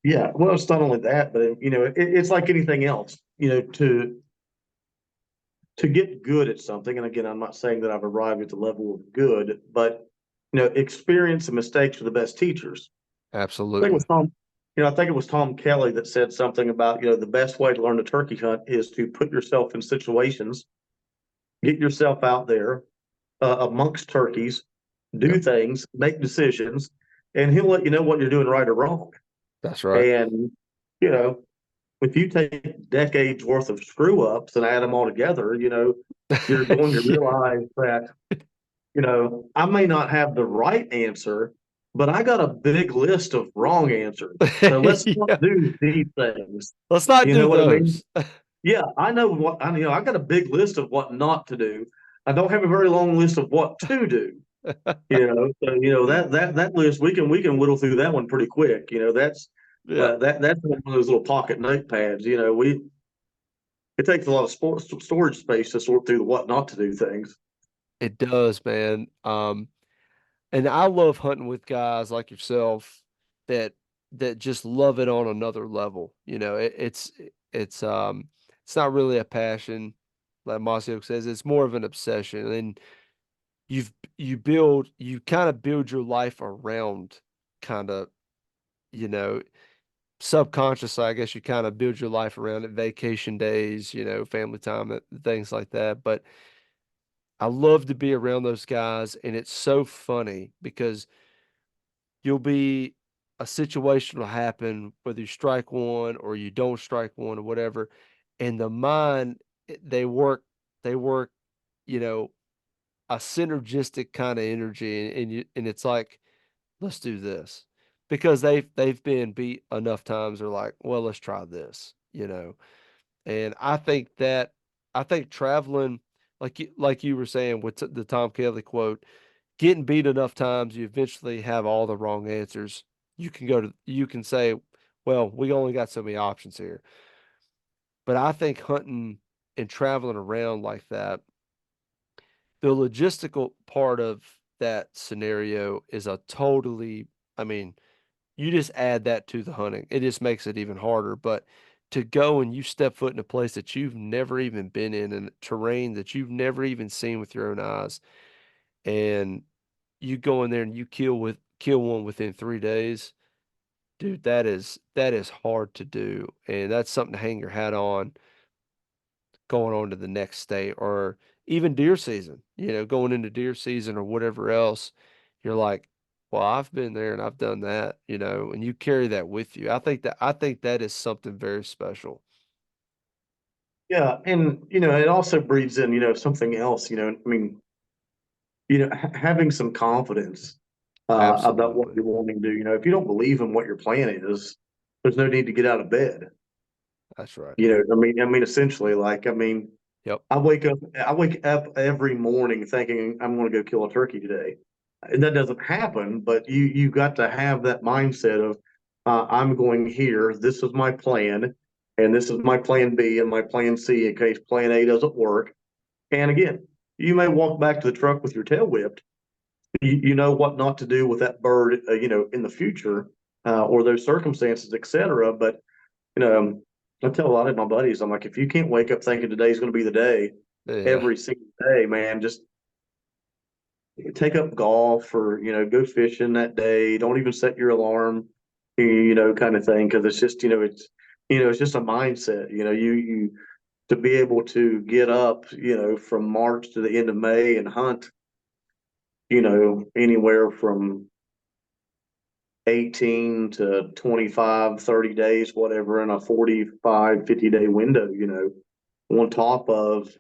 Yeah, well, it's not only that, but it's like anything else. To get good at something, and again, I'm not saying that I've arrived at the level of good, but experience and mistakes are the best teachers. I think it was Absolutely. Tom, I think it was Tom Kelly that said something about, the best way to learn to turkey hunt is to put yourself in situations, get yourself out there amongst turkeys, do Yep. things, make decisions, and he'll let you know what you're doing right or wrong. That's right. And, you know, if you take decades worth of screw ups and add them all together, you're going to Yeah. realize that, I may not have the right answer, but I got a big list of wrong answers. So let's not Yeah. do these things. Let's not You do know what I mean? those. Yeah, I know what I got a big list of what not to do. I don't have a very long list of what to do. So that list we can whittle through that one pretty quick. That's Yeah. that's one of those little pocket notepads. We it takes a lot of storage space to sort through the what not to do things. It does, man. And I love hunting with guys like yourself that that just love it on another level. You know, it's not really a passion, like Masio says, it's more of an obsession. And you kind of build your life around kind of, you know, subconsciously, I guess you kind of build your life around it, vacation days, you know, family time, things like that. But I love to be around those guys, and it's so funny because you'll be a situation will happen, whether you strike one or you don't strike one or whatever, and the mind they work, you know, a synergistic kind of energy, and it's like, let's do this. Because they've been beat enough times, they're like, well, let's try this, you know. And I think traveling, like you were saying with the Tom Kelly quote, getting beat enough times, you eventually have all the wrong answers. You can say, well, we only got so many options here. But I think hunting and traveling around like that, the logistical part of that scenario is a totally, I mean, you just add that to the hunting. It just makes it even harder. But to go and you step foot in a place that you've never even been in and terrain that you've never even seen with your own eyes, and you go in there and you kill one within 3 days, dude, that is hard to do. And that's something to hang your hat on going on to the next state or even deer season, you know, going into deer season or whatever else. You're like, well, I've been there and I've done that, you know, and you carry that with you. I think that is something very special. Yeah, and it also breeds in, something else. I mean, having some confidence about what Absolutely. you're wanting to do. If you don't believe in what your plan is, there's no need to get out of bed. That's right. Essentially, like, Yep. I wake up every morning thinking I'm going to go kill a turkey today. And that doesn't happen, but you got to have that mindset of I'm going here. This is my plan, and this is my plan B and my plan C in case plan A doesn't work. And again, you may walk back to the truck with your tail whipped. You know what not to do with that bird, in the future, or those circumstances, etc. But you know, I tell a lot of my buddies, I'm like, if you can't wake up thinking today's going to be the day Yeah. every single day, man, just take up golf or, go fishing that day. Don't even set your alarm, kind of thing. Cause it's just, it's just a mindset, to be able to get up, from March to the end of May and hunt, anywhere from 18 to 25, 30 days, whatever, in a 45, 50-day window, on top of,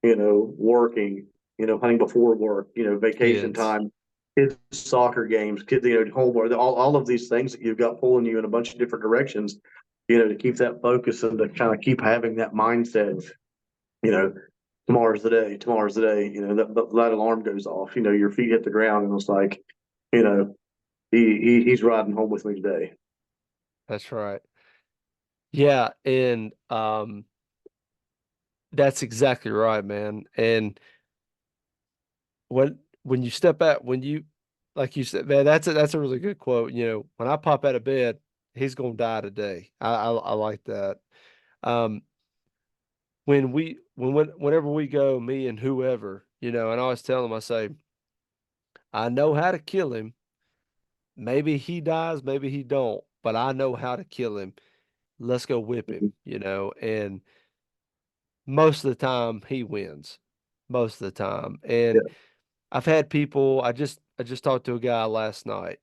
working, hunting before work, vacation Kids. time, kids, soccer games, kids, homework, all of these things that you've got pulling you in a bunch of different directions, to keep that focus and to kind of keep having that mindset of, you know, tomorrow's the day, that alarm goes off, your feet hit the ground and it's like, you know, he's riding home with me today. That's right. Yeah, and that's exactly right, man. And when you step out, when you like you said, man, that's a really good quote. You know, when I pop out of bed, he's gonna die today. I like that. Um, whenever we go, me and whoever, you know, and I always tell him, I say, I know how to kill him. Maybe he dies, maybe he don't, but I know how to kill him. Let's go whip him, you know, and most of the time he wins. Most of the time. Yeah, And I've had people, I just talked to a guy last night.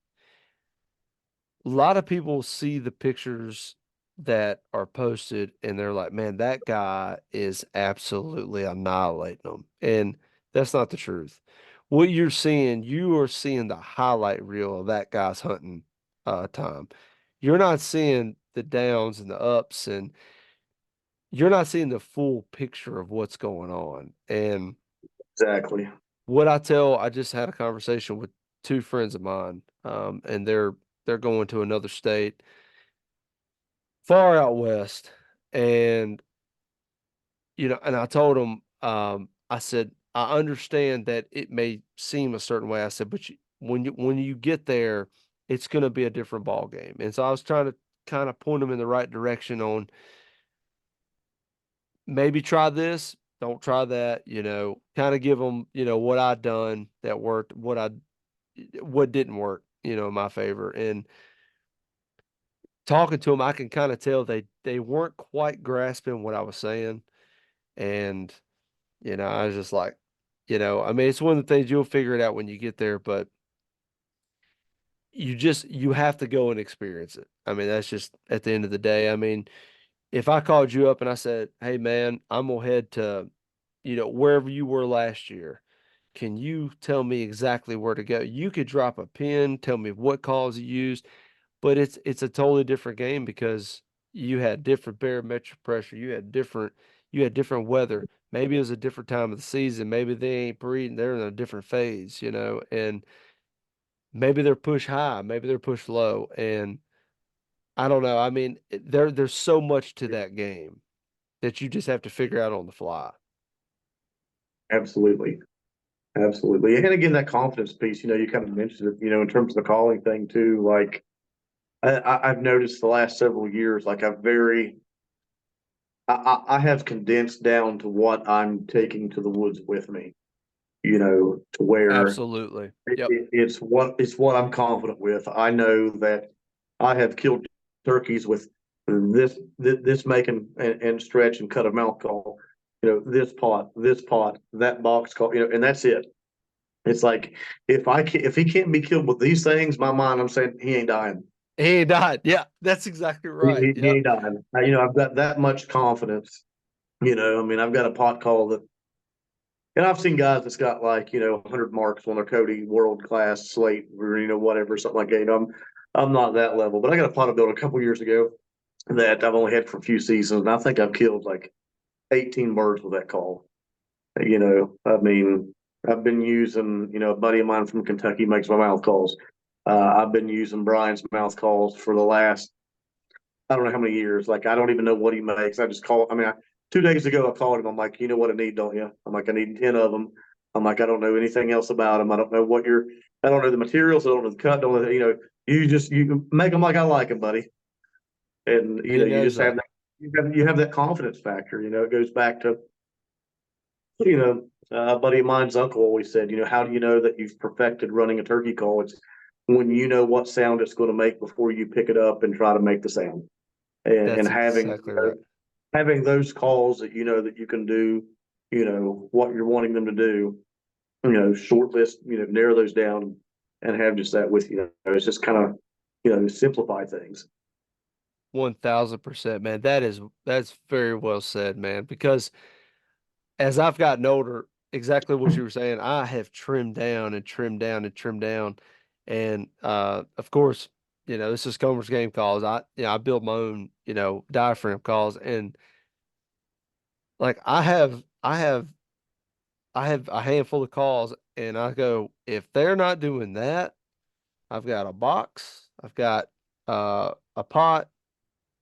A lot of people see the pictures that are posted and they're like, man, that guy is absolutely annihilating them. And that's not the truth. What you're seeing, you are seeing the highlight reel of that guy's hunting time. You're not seeing the downs and the ups, and you're not seeing the full picture of what's going on. And exactly. I just had a conversation with two friends of mine, and they're going to another state far out west, and and I told him, I said, I understand that it may seem a certain way. I said, but when you get there, it's going to be a different ball game. And so I was trying to kind of point him in the right direction on maybe try this, don't try that, kind of give them, what I'd done that worked, what didn't work, in my favor. And talking to them, I can kind of tell they weren't quite grasping what I was saying. And I was just like, I mean, it's one of the things you'll figure it out when you get there, but you have to go and experience it. I mean, that's just at the end of the day. I mean, if I called you up and I said, "Hey man, I'm gonna head to, wherever you were last year. Can you tell me exactly where to go?" You could drop a pin, tell me what calls you used, but it's a totally different game because you had different barometric pressure, you had different weather. Maybe it was a different time of the season. Maybe they ain't breeding, they're in a different phase, and maybe they're pushed high, maybe they're pushed low, and I don't know. I mean, there's so much to that game that you just have to figure out on the fly. Absolutely. Absolutely. And again, that confidence piece, you kind of mentioned it, in terms of the calling thing too. Like I've noticed the last several years, like I have condensed down to what I'm taking to the woods with me, to where Absolutely. Yep. it's what I'm confident with. I know that I have killed turkeys with this making and stretch and cut a mouth call, this pot, that box call, and that's it. It's like if he can't be killed with these things, my mind, I'm saying he ain't dying. He died. Yeah, that's exactly He, right. he Yep. ain't dying. I've got that much confidence. I mean, I've got a pot call that, and I've seen guys that's got like 100 marks on their Cody world class slate or whatever something like that. I'm not that level, but I got a pot I built a couple years ago that I've only had for a few seasons, and I think I've killed like 18 birds with that call. I mean, I've been using, a buddy of mine from Kentucky makes my mouth calls. I've been using Brian's mouth calls for the last, I don't know how many years. Like, I don't even know what he makes. I just call, I mean, 2 days ago, I called him. I'm like, you know what I need, don't you? I'm like, I need 10 of them. I'm like, I don't know anything else about them. I don't know I don't know the materials. I don't know the cut. Don't know, you make them like I like them, buddy. And, He you knows just have that. that, you have that confidence factor. It goes back to, you know, a buddy of mine's uncle always said, how do you know that you've perfected running a turkey call? It's when you know what sound it's going to make before you pick it up and try to make the sound. And That's having exactly right. having those calls that that you can do, what you're wanting them to do, short list, narrow those down and have just that with you. It's just kind of, simplify things. 1000%, man. That's very well said, man. Because as I've gotten older, exactly what you were saying, I have trimmed down and trimmed down and trimmed down. And of course, this is Comer's game calls. I build my own, diaphragm calls. And like I have a handful of calls and I go, if they're not doing that, I've got a box, I've got a pot,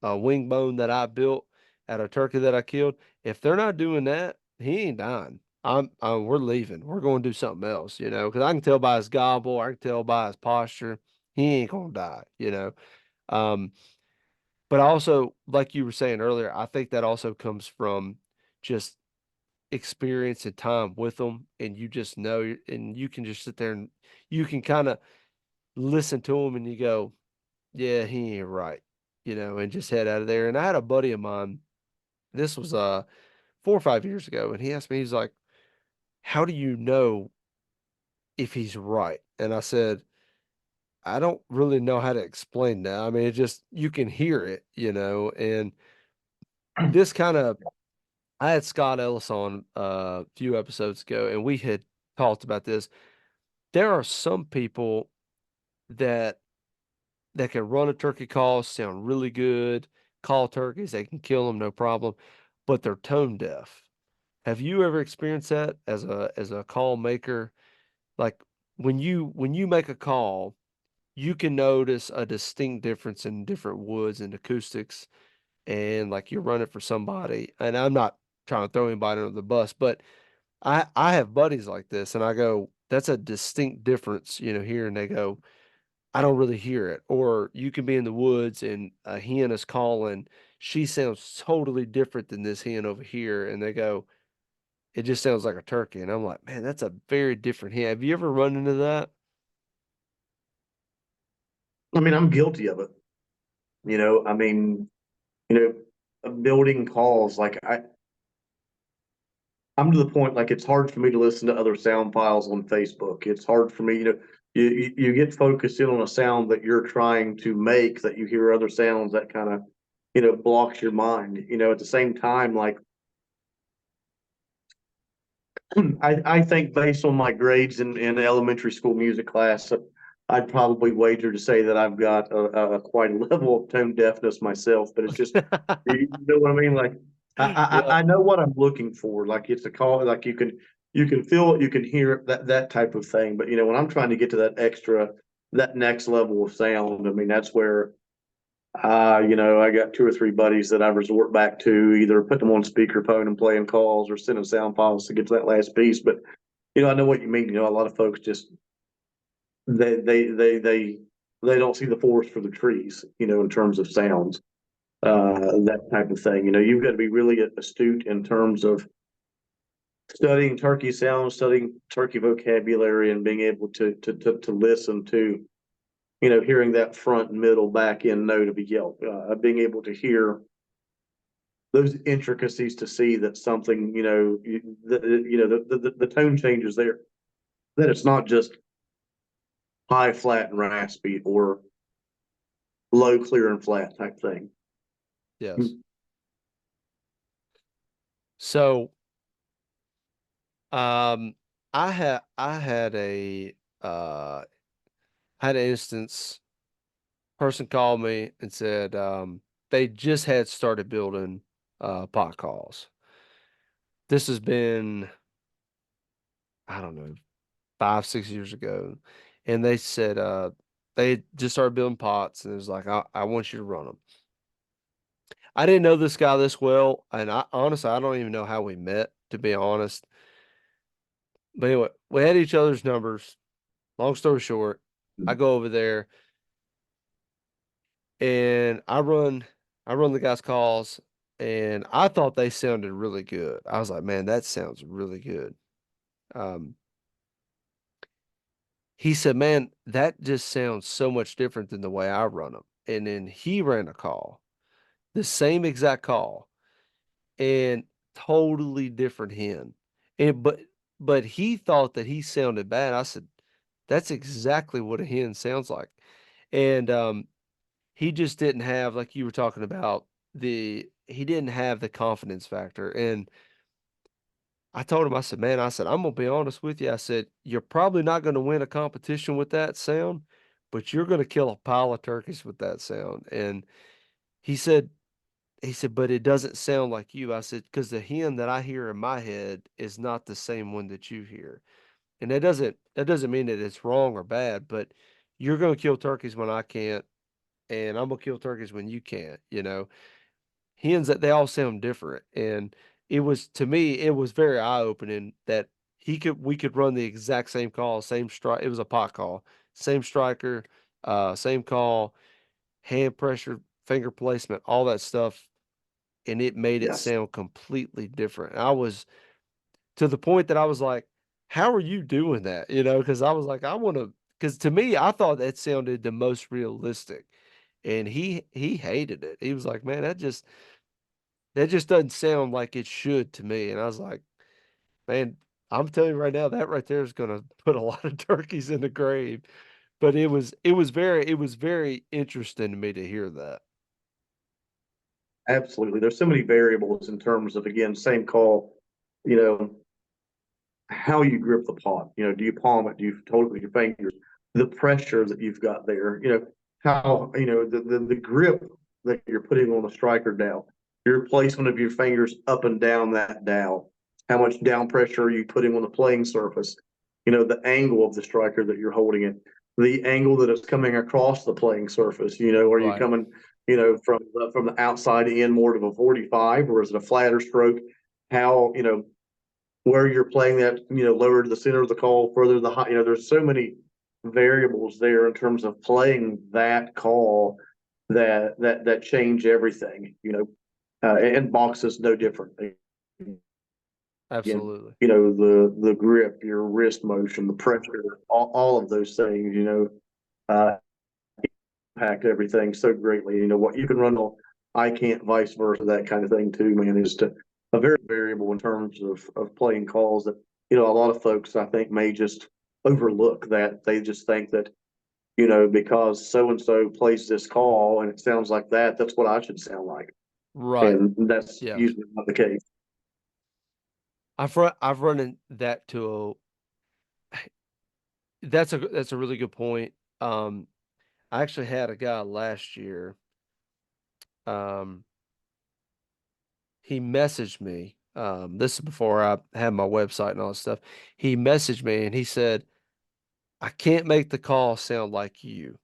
a wing bone that I built at a turkey that I killed. If they're not doing that, he ain't dying. We're leaving. We're going to do something else, because I can tell by his gobble, I can tell by his posture, he ain't gonna die. Um, but also, like you were saying earlier, I think that also comes from just experience and time with them, and you just know, and you can just sit there and you can kind of listen to him, and you go, yeah, he ain't right, and just head out of there. And I had a buddy of mine, this was 4 or 5 years ago, and he asked me, he's like, how do you know if he's right? And I said, I don't really know how to explain that. I mean, it just you can hear it, and this kind of I had Scott Ellis on a few episodes ago, and we had talked about this. There are some people that can run a turkey call, sound really good, call turkeys, they can kill them, no problem, but they're tone deaf. Have you ever experienced that as a call maker? Like when you make a call, you can notice a distinct difference in different woods and acoustics, and like you run it for somebody. And I'm not trying to throw anybody under the bus, but I have buddies like this, and I go, that's a distinct difference, here, and they go, I don't really hear it. Or you can be in the woods and a hen is calling. She sounds totally different than this hen over here. And they go, it just sounds like a turkey. And I'm like, man, that's a very different hen. Have you ever run into that? I mean, I'm guilty of it. I mean, building calls, like I'm to the point, like it's hard for me to listen to other sound files on Facebook. It's hard for me, you get focused in on a sound that you're trying to make, that you hear other sounds that kind of, blocks your mind. At the same time, like I think based on my grades in elementary school music class, I'd probably wager to say that I've got a quite a level of tone deafness myself. But it's just, you know what I mean? Like Yeah. I know what I'm looking for. Like it's a call, like you can feel it, you can hear it, that type of thing. But when I'm trying to get to that next level of sound, I mean that's where I got two or three buddies that I resort back to, either put them on speakerphone and playing calls or sending sound files to get to that last piece. But I know what you mean. A lot of folks just they don't see the forest for the trees, in terms of sounds, that type of thing. You've got to be really astute in terms of studying turkey sounds, studying turkey vocabulary, and being able to listen to, hearing that front, middle, back end note of a yelp, being able to hear those intricacies to see that something, the tone changes there, that it's not just high, flat, and raspy, or low, clear, and flat type thing. Yes. So, um, I had uh had an instance. Person called me and said they just had started building pot calls. This has been, I don't know, 5, 6 years ago, and they said they just started building pots, and it was like, I want you to run them. I didn't know this guy this well, and I honestly I don't even know how we met, to be honest. But anyway, we had each other's numbers. Long story short, I go over there and I run the guy's calls, and I thought they sounded really good. I was like, man, that sounds really good. Um, he said, man, that just sounds so much different than the way I run them. And then he ran a call, the same exact call, and totally different hen. And but he thought that he sounded bad. I said, that's exactly what a hen sounds like. And he just didn't have, like you were talking about, he didn't have the confidence factor. And I told him, I said, man, I said, I'm gonna be honest with you. I said, you're probably not gonna win a competition with that sound, but you're gonna kill a pile of turkeys with that sound. And he said, but it doesn't sound like you. I said, because the hen that I hear in my head is not the same one that you hear. And that doesn't mean that it's wrong or bad, but you're gonna kill turkeys when I can't, and I'm gonna kill turkeys when you can't. Hens, that they all sound different. And it was, to me, it was very eye-opening that we could run the exact same call, same strike. It was a pot call, same striker, same call, hand pressure, finger placement, all that stuff, and it made it Yes, sound completely different. I was to the point that I was like, how are you doing that? Because I was like, I want to, because to me, I thought that sounded the most realistic. And he hated it. He was like, man, that just doesn't sound like it should to me. And I was like, man, I'm telling you right now, that right there is gonna put a lot of turkeys in the grave. But it was very interesting to me to hear that. absolutely. There's so many variables in terms of, again, same call, you know, how you grip the pot. Do you palm it? Do you hold it with your fingers? The pressure that you've got there. How the grip that you're putting on the striker dowel, your placement of your fingers up and down that dowel. How much down pressure are you putting on the playing surface? The angle of the striker that you're holding it, the angle that it's coming across the playing surface. Are you Right. coming, from the outside in more to a 45, or is it a flatter stroke? how, where you're playing that, lower to the center of the call, further to the high, there's so many variables there in terms of playing that call that change everything, and box is no different. Again, Absolutely. the grip, your wrist motion, the pressure, all of those things, impact everything so greatly. What you can run on, I can't, vice versa, that kind of thing too, man, is to a very variable in terms of playing calls that, a lot of folks I think may just overlook that. They just think that, because so and so plays this call and it sounds like that, that's what I should sound like. Right. And that's Yeah. usually not the case. I've run in that to that's a really good point. I actually had a guy last year. Um, he messaged me. This is before I had my website and all that stuff. He messaged me and he said, "I can't make the call sound like you."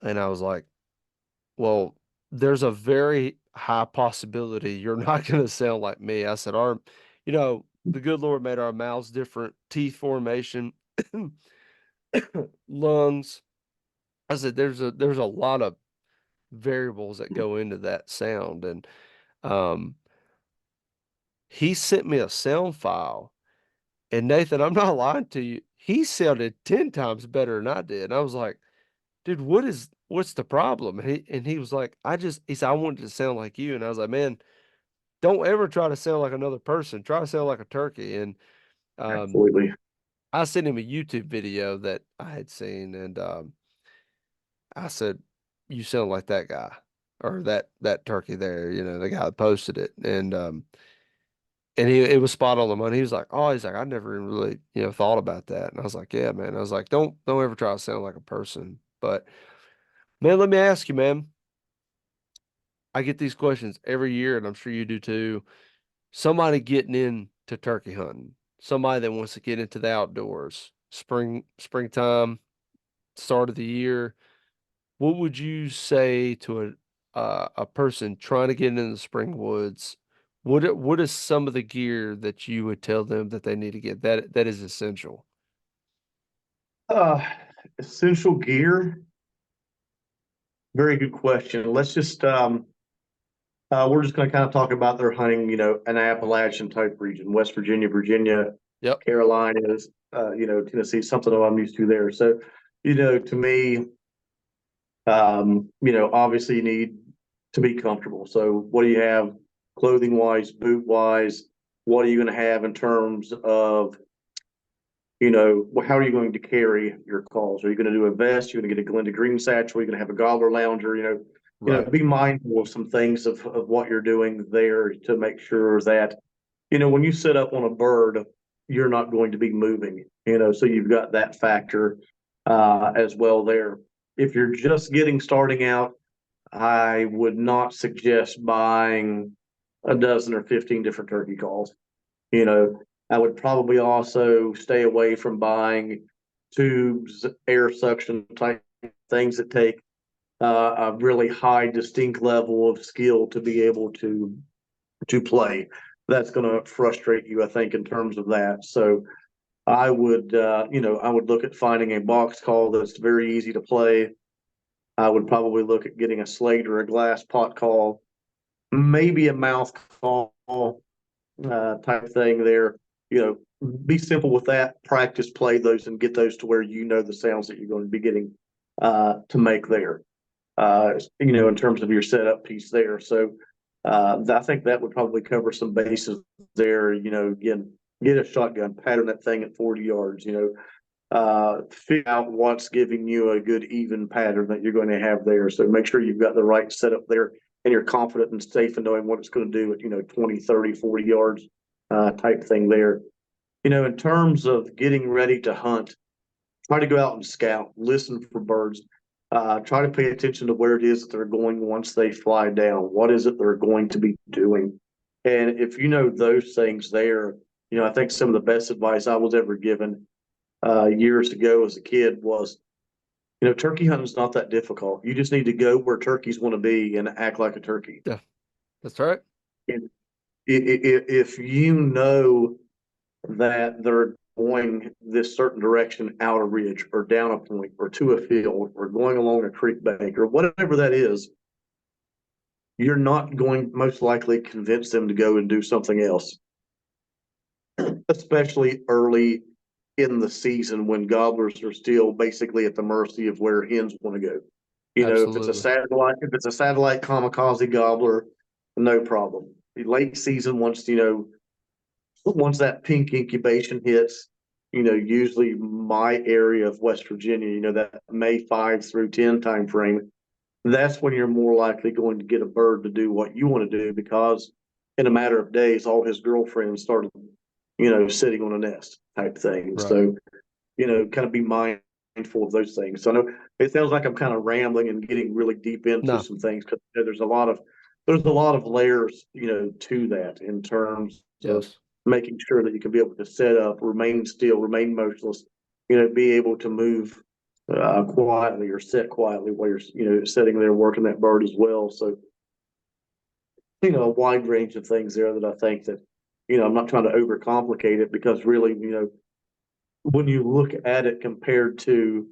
And I was like, "Well, there's a very high possibility you're not going to sound like me." I said, the good Lord made our mouths different, teeth formation, lungs. I said, there's a lot of variables that go into that sound. And um, he sent me a sound file. And Nathan, I'm not lying to you. He sounded 10 times better than I did. And I was like, dude, what's the problem? And he was like, he said, I wanted to sound like you. And I was like, man, don't ever try to sound like another person. Try to sound like a turkey. And um, Absolutely. I sent him a YouTube video that I had seen, and I said, "You sound like that guy or that turkey there." The guy that posted it, and it was spot on the money. He was like, "Oh, he's like, I never even really thought about that." And I was like, "Yeah, man." I was like, "Don't ever try to sound like a person." But man, let me ask you, man. I get these questions every year, and I'm sure you do too. Somebody getting into turkey hunting, somebody that wants to get into the outdoors, springtime, start of the year. What would you say to a person trying to get into the spring woods? What is some of the gear that you would tell them that they need to get that is essential? Uh, Essential gear. Very good question. Let's just we're just going to kind of talk about their hunting, an Appalachian type region, West Virginia, Virginia, Yep. Carolinas, Tennessee, something that I'm used to there. So, to me, obviously you need to be comfortable. So what do you have clothing wise, boot wise? What are you going to have in terms of, how are you going to carry your calls? Are you going to do a vest? You're going to get a Glenda Green satchel? Are you going to have a gobbler lounger? Right. Be mindful of some things of what you're doing there to make sure that, when you set up on a bird, you're not going to be moving, so you've got that factor as well there. If you're just getting starting out, I would not suggest buying a dozen or 15 different turkey calls. You know, I would probably also stay away from buying tubes, air suction type things that take a really high distinct level of skill to be able to play. That's going to frustrate you, I think, in terms of that. So I would look at finding a box call that's very easy to play. I would probably look at getting a slate or a glass pot call, maybe a mouth call type thing there. Be simple with that. Practice, play those, and get those to where the sounds that you're going to be getting to make there. In terms of your setup piece there. So I think that would probably cover some bases there. Again, get a shotgun, pattern that thing at 40 yards. Figure out what's giving you a good even pattern that you're going to have there. So make sure you've got the right setup there and you're confident and safe in knowing what it's going to do at 20, 30, 40 yards type thing there. In terms of getting ready to hunt, try to go out and scout, listen for birds, try to pay attention to where it is that they're going once they fly down. What is it they're going to be doing? And if you know those things there, I think some of the best advice I was ever given years ago as a kid was, turkey hunting is not that difficult. You just need to go where turkeys want to be and act like a turkey. Yeah, that's right. if you know that they're going this certain direction out a ridge or down a point or to a field or going along a creek bank or whatever that is, you're not going most likely convince them to go and do something else, especially early in the season when gobblers are still basically at the mercy of where hens want to go. You know, Absolutely. if it's a satellite kamikaze gobbler, no problem. The late season, once that pink incubation hits, usually my area of West Virginia, that May 5 through 10 time frame, that's when you're more likely going to get a bird to do what you want to do because in a matter of days, all his girlfriends started, sitting on a nest type thing. Right. So, kind of be mindful of those things. So I know it sounds like I'm kind of rambling and getting really deep into No. some things because there's a lot of layers, to that in terms of Yes. making sure that you can be able to set up, remain still, remain motionless, be able to move quietly or sit quietly while you're, sitting there working that bird as well. So, a wide range of things there that I think that, I'm not trying to overcomplicate it because really, when you look at it compared to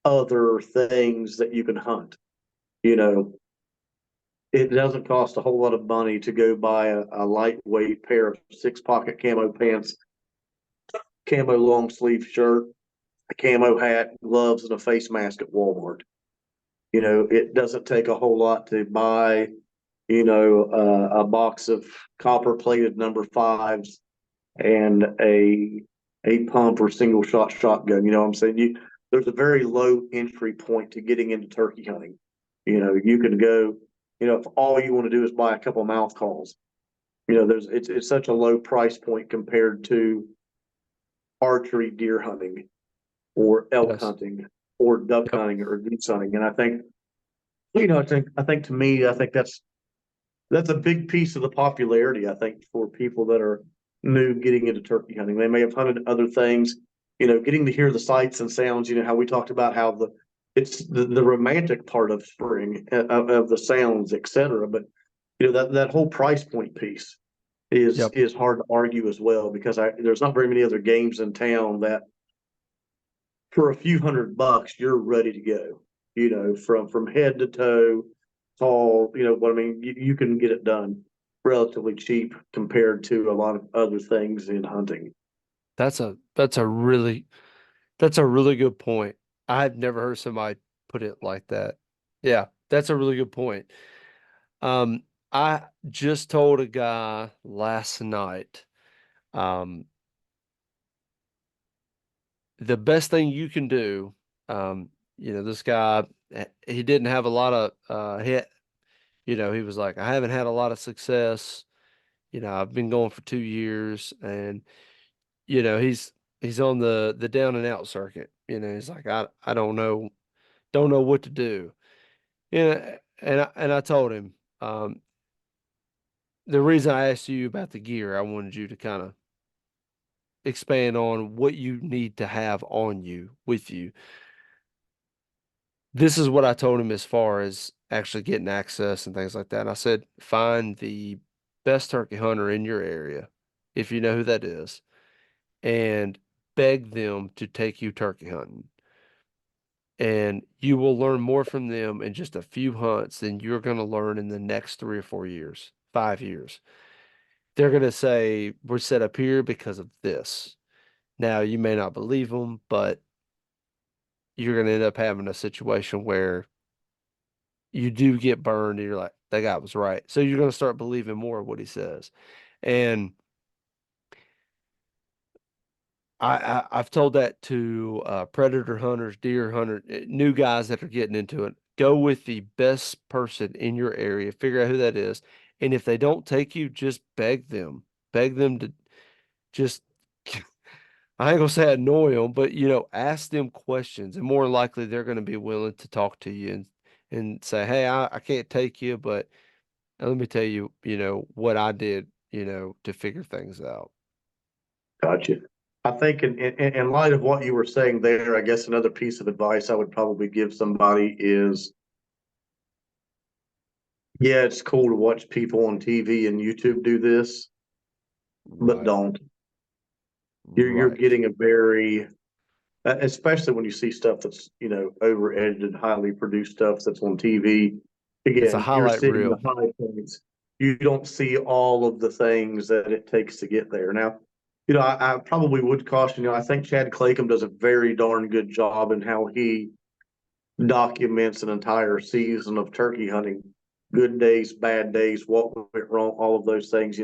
other things that you can hunt, you know, it doesn't cost a whole lot of money to go buy a lightweight pair of 6 pocket camo pants, camo long sleeve shirt, a camo hat, gloves, and a face mask at Walmart. It doesn't take a whole lot to buy, a box of copper plated number fives and a pump or single shot shotgun. You know what I'm saying? There's a very low entry point to getting into turkey hunting. You can go, if all you want to do is buy a couple of mouth calls, it's such a low price point compared to archery deer hunting or elk Yes. hunting or duck Yep. hunting or goose hunting. And I think, I think to me, I think that's a big piece of the popularity, I think, for people that are new getting into turkey hunting. They may have hunted other things, getting to hear the sights and sounds, how we talked about how it's the romantic part of spring of the sounds, et cetera. But that whole price point piece is Yep. is hard to argue as well because there's not very many other games in town that for a few $100 you're ready to go. From head to toe, tall. You know what I mean. You can get it done relatively cheap compared to a lot of other things in hunting. That's a really good point. I've never heard somebody put it like that. Yeah, that's a really good point. Um, I just told a guy last night, um, the best thing you can do, this guy, he didn't have a lot of, he was like, I haven't had a lot of success. I've been going for 2 years and, he's on the down and out circuit. He's like, I don't know what to do. And I told him, the reason I asked you about the gear, I wanted you to kind of expand on what you need to have on you with you. This is what I told him as far as actually getting access and things like that. And I said, find the best turkey hunter in your area, if you know who that is, and beg them to take you turkey hunting. And you will learn more from them in just a few hunts than you're going to learn in the next 3 or 4 years, 5 years. They're going to say, we're set up here because of this. Now, you may not believe them, but you're going to end up having a situation where you do get burned and you're like, that guy was right. So you're going to start believing more of what he says. And I've told that to predator hunters, deer hunters, new guys that are getting into it. Go with the best person in your area, figure out who that is. And if they don't take you, just beg them. Beg them to just I ain't gonna say annoy them, but ask them questions, and more than likely they're gonna be willing to talk to you and say, "Hey, I can't take you, but let me tell you, what I did, to figure things out." Gotcha. I think in light of what you were saying there, I guess another piece of advice I would probably give somebody is Yeah, it's cool to watch people on TV and YouTube do this, but Right. don't. You're Right. getting a very, especially when you see stuff that's, over edited, highly produced stuff that's on TV. It's a Again, you're highlight seeing the reel. high points. You don't see all of the things that it takes to get there. Now, I probably would caution you. I think Chad Claycomb does a very darn good job in how he documents an entire season of turkey hunting, good days, bad days, what went wrong, all of those things.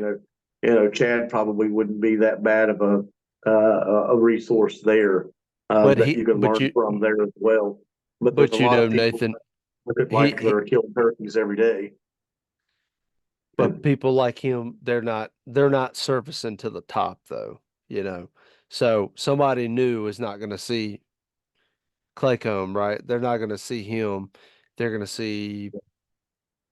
Chad probably wouldn't be that bad of a resource there But that he you can but learn you from there as well. But there's a but you lot know, of people Nathan, that look at he, like he they're killing turkeys every day. but people like him, they're not surfacing to the top though, you know. So somebody new is not gonna see Claycomb, right? They're not gonna see him. They're gonna see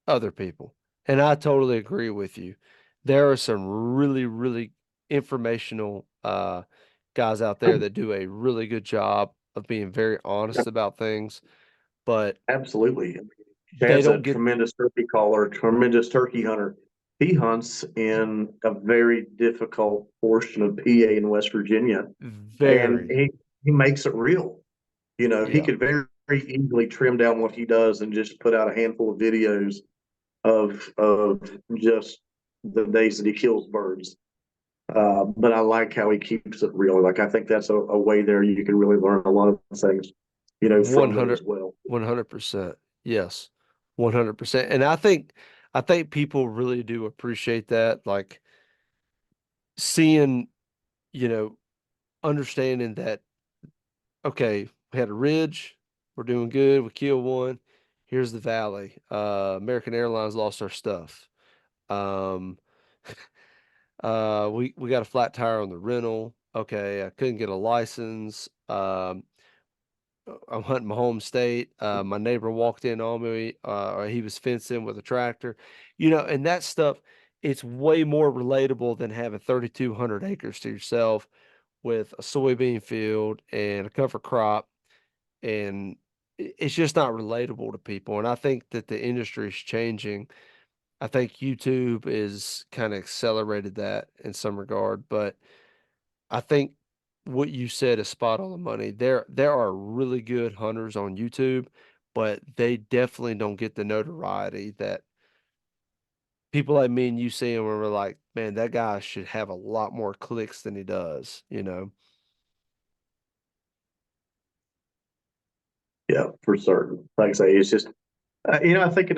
other people. And I totally agree with you. There are some really, really informational guys out there that do a really good job of being very honest about things, but Absolutely. they Chad's a don't get tremendous turkey caller, tremendous turkey hunter. He hunts in a very difficult portion of PA and West Virginia, and very, he makes it real. He yeah, could very easily trim down what he does and just put out a handful of videos of just the days that he kills birds. But I like how he keeps it real. Like I think that's a way there you can really learn a lot of things, from it 100, as well. 100%. Yes, 100%. And I think people really do appreciate that, like seeing, you know, understanding that, okay, we had a ridge, we're doing good, we killed one. Here's the valley. American Airlines lost our stuff. Um, we got a flat tire on the rental. Okay, I couldn't get a license. I'm hunting my home state. My neighbor walked in on me, or he was fencing with a tractor, and that stuff, it's way more relatable than having 3,200 acres to yourself with a soybean field and a cover crop. And it's just not relatable to people. And I think that the industry is changing. I think YouTube is kind of accelerated that in some regard, but I think what you said is spot on the money. There are really good hunters on YouTube, but they definitely don't get the notoriety that people like me and you see them and we're like, man, that guy should have a lot more clicks than he does, you know? Yeah, for certain. Like I say, it's just I think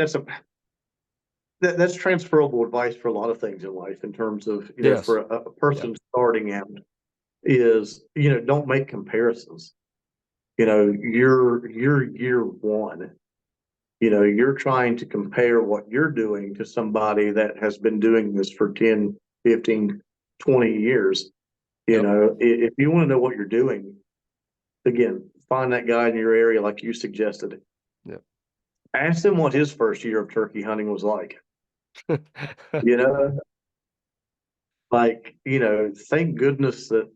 that's transferable advice for a lot of things in life in terms of for Yes. a Yeah. person starting out is don't make comparisons. You're year one. You're trying to compare what you're doing to somebody that has been doing this for 10, 15, 20 years. Yep. If you want to know what you're doing, again, find that guy in your area like you suggested. Yep. Ask him what his first year of turkey hunting was like. You know, thank goodness that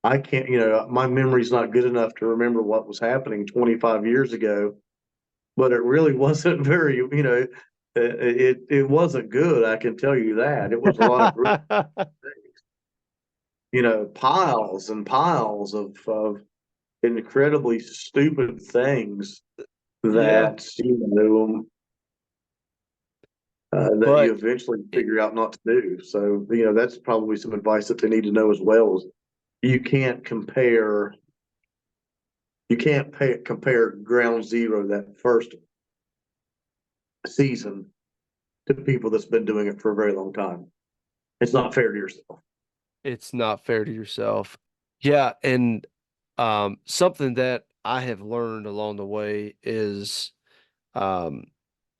I can't, my memory's not good enough to remember what was happening 25 years ago, but it really wasn't very, it wasn't good. I can tell you that. It was a lot of, piles and piles of incredibly stupid things Yeah. that, that you But eventually it, figure out not to do. So, that's probably some advice that they need to know as well is you can't compare compare ground zero that first season to people that's been doing it for a very long time. It's not fair to yourself. it's not fair to yourself. Yeah, and something that I have learned along the way is um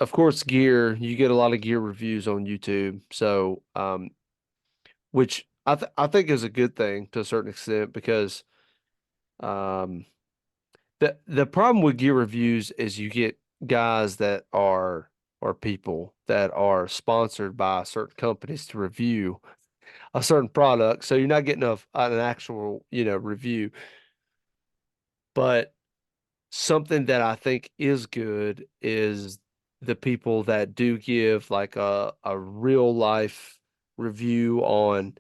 of course gear, you get a lot of gear reviews on YouTube. So which I think is a good thing to a certain extent because um the problem with gear reviews is you get guys that are or people that are sponsored by certain companies to review a certain product. So you're not getting an actual, review. But something that I think is good is the people that do give like a real life review on,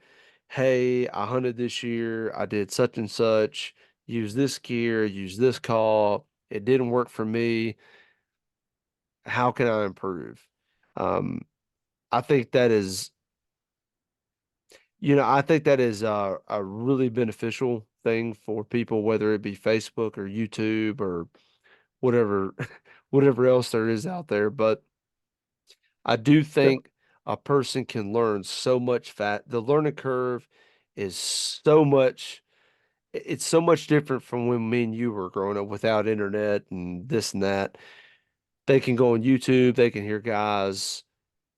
hey, I hunted this year, I did such and such, use this gear, use this call, it didn't work for me. How can I improve? Um, I think that is, I think that is a really beneficial thing for people, whether it be Facebook or YouTube or whatever, whatever else there is out there. But I do think a person can learn so much the learning curve is so much, it's so much different from when me and you were growing up without internet and this and that. They can go on YouTube, they can hear guys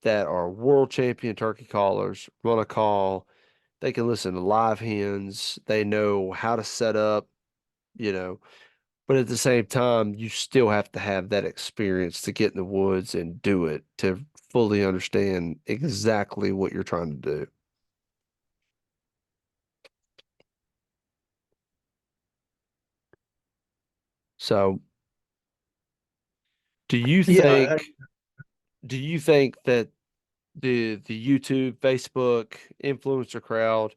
that are world champion turkey callers run a call. They can listen to live hens. They know how to set up, you know, but at the same time, you still have to have that experience to get in the woods and do it to fully understand exactly what you're trying to do. So, do you Yeah, think do you think that the YouTube, Facebook influencer crowd,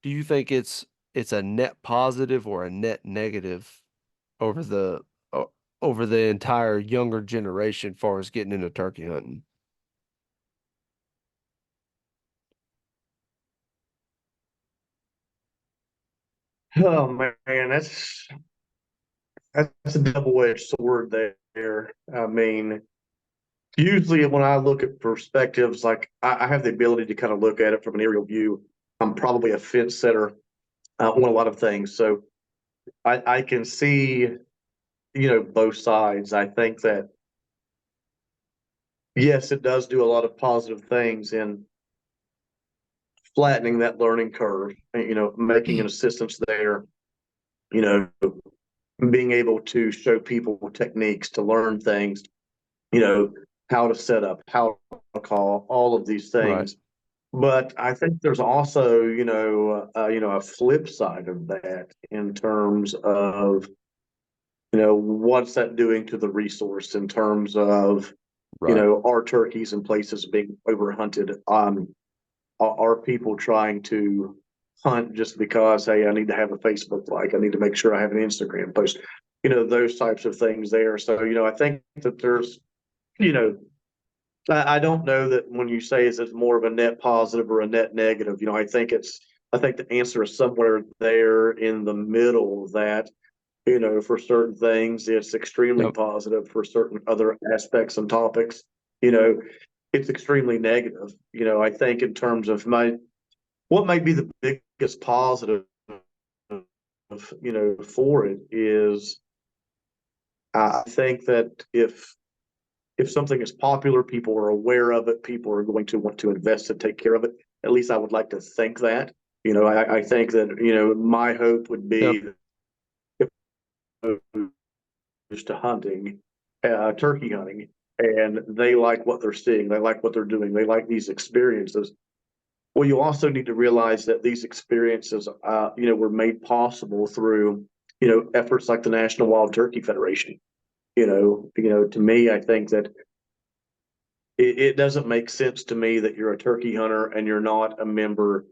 do you think it's a net positive or a net negative over over the entire younger generation far as getting into turkey hunting? oh man, that's a double-edged sword there. I mean, usually when I look at perspectives, like I have the ability to kind of look at it from an aerial view. I'm probably a fence setter on a lot of things, so I can see, both sides. I think that yes, it does do a lot of positive things in flattening that learning curve, making an assistance there, you know, being able to show people techniques to learn things, you know, how to set up, how to call, all of these Right, things. But I think there's also, a flip side of that in terms of, what's that doing to the resource in terms of, right, our turkeys and places being overhunted. Are people trying to hunt just because, hey, I need to have a Facebook like, I need to make sure I have an Instagram post, those types of things there. So, I think that there's, you know, I don't know that when you say is it more of a net positive or a net negative, I think the answer is somewhere there in the middle that, for certain things, it's extremely yep, positive. For certain other aspects and topics, you know, it's extremely negative. I think in terms of what might be the biggest positive, for it is I think that if something is popular, people are aware of it, people are going to want to invest and take care of it. At least I would like to think that. I think that, my hope would yep, be if to hunting, turkey hunting, and they like what they're seeing, they like what they're doing, they like these experiences. Well, you also need to realize that these experiences, were made possible through, efforts like the National Wild Turkey Federation. To me, I think that it doesn't make sense to me that you're a turkey hunter and you're not a member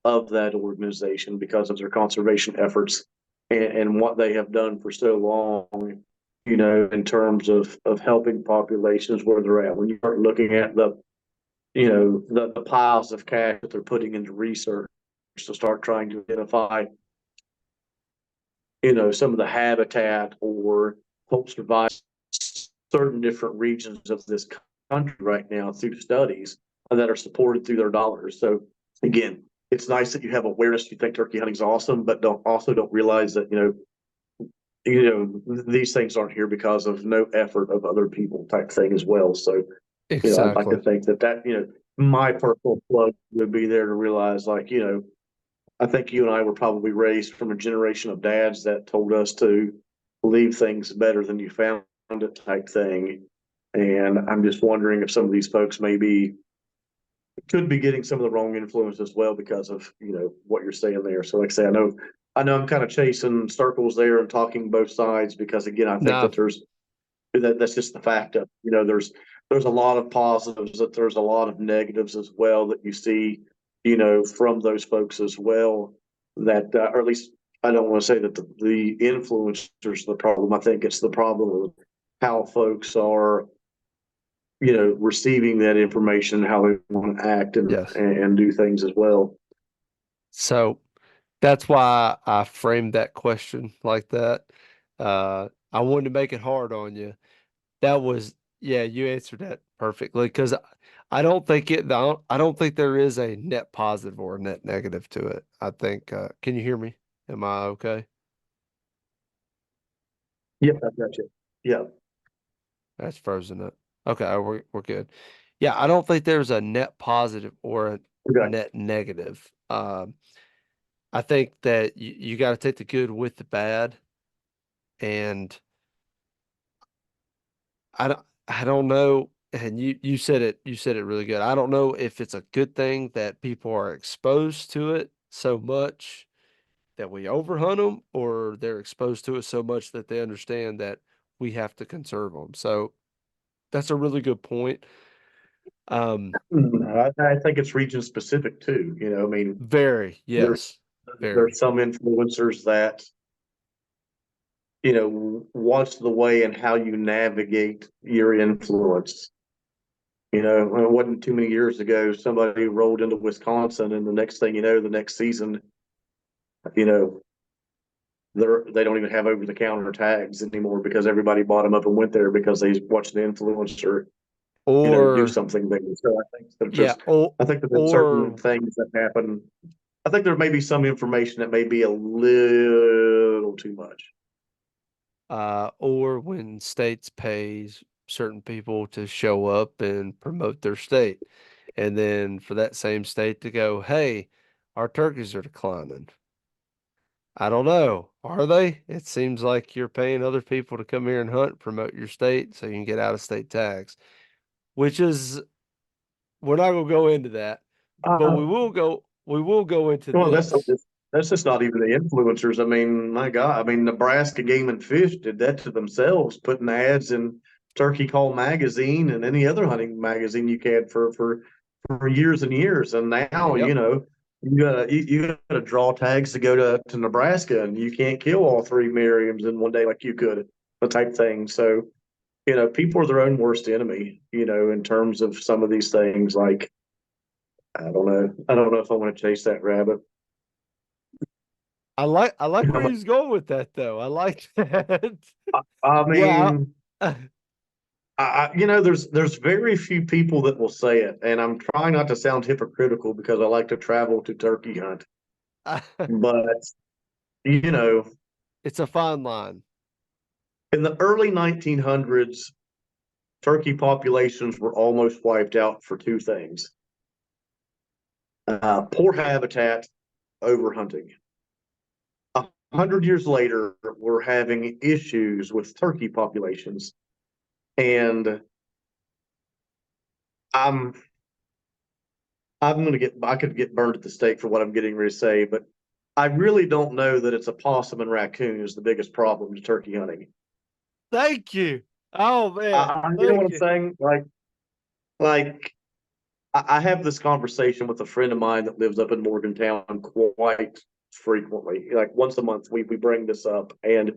of that organization because of their conservation efforts and what they have done for so long, in terms of helping populations where they're at. When you start looking at the piles of cash that they're putting into research to start trying to identify, some of the habitat or help survive certain different regions of this country right now through studies that are supported through their dollars. So again, it's nice that you have awareness. You think turkey hunting is awesome, but don't realize that these things aren't here because of no effort of other people type thing as well. So I'd like to exactly. think that my personal plug would be there to realize, like, I think you and I were probably raised from a generation of dads that told us to leave things better than you found it type thing. And I'm just wondering if some of these folks maybe could be getting some of the wrong influence as well because of, what you're saying there. So like I say, I know I'm kind of chasing circles there and talking both sides because again, I think No, that that's just the fact of, there's there's a lot of positives, that there's a lot of negatives as well that you see, from those folks as well. That, or at least I don't want to say that the influencers the problem. I think it's the problem of how folks are, receiving that information, how they want to act Yes. and do things as well. So that's why I framed that question like that. I wanted to make it hard on you. That was, yeah, you answered that perfectly because I don't think I don't think there is a net positive or a net negative to it. I think, can you hear me? Am I okay? Yep, I got you. Yeah. That's frozen up. Okay, we're good. Yeah, I don't think there's a net positive or a Okay. net negative. I think that you got to take the good with the bad, and I don't know. And you said it really good. I don't know if it's a good thing that people are exposed to it so much that we overhunt them, or they're exposed to it so much that they understand that we have to conserve them. So that's a really good point. I think it's region specific too. I mean, Very, there's yes, very. there's some influencers that, watch the way and how you navigate your influence. It wasn't too many years ago, somebody rolled into Wisconsin, and the next thing you know, the next season, you know, they don't even have over the counter tags anymore because everybody bought them up and went there because they watched the influencer, do Or something big. So yeah, I think that there's certain or things that happen. I think there may be some information that may be a little too much. or when states pays certain people to show up and promote their state. And then for that same state to go, hey, our turkeys are declining. I don't know. Are they? It seems like you're paying other people to come here and hunt, promote your state so you can get out of state tax, which is, we're not going to go into that, but Uh, we will go into Well, this. that's just not even the influencers. I mean, my God, I mean, Nebraska Game and Fish did that to themselves, putting ads in Turkey Call magazine and any other hunting magazine you can for years and years. And now, Yep. you gotta draw tags to go to Nebraska, and you can't kill all three Merriams in one day like you could, the type thing. So, people are their own worst enemy. In terms of some of these things. Like, I don't know. I don't know if I want to chase that rabbit. I like where he's going with that though. I like that. I Yeah. mean, there's very few people that will say it, and I'm trying not to sound hypocritical because I like to travel to turkey hunt. But you know, It's a fine line. in the early 1900s, turkey populations were almost wiped out for two things: poor habitat, overhunting. 100 years later, we're having issues with turkey populations, and I'm I could get burned at the stake for what I'm getting ready to say, but I really don't know that it's a possum and raccoon is the biggest problem to turkey hunting. Thank you. Oh man, You know what thank I'm you. saying? Like I have this conversation with a friend of mine that lives up in Morgantown quite frequently. Like once a month, we bring this up, and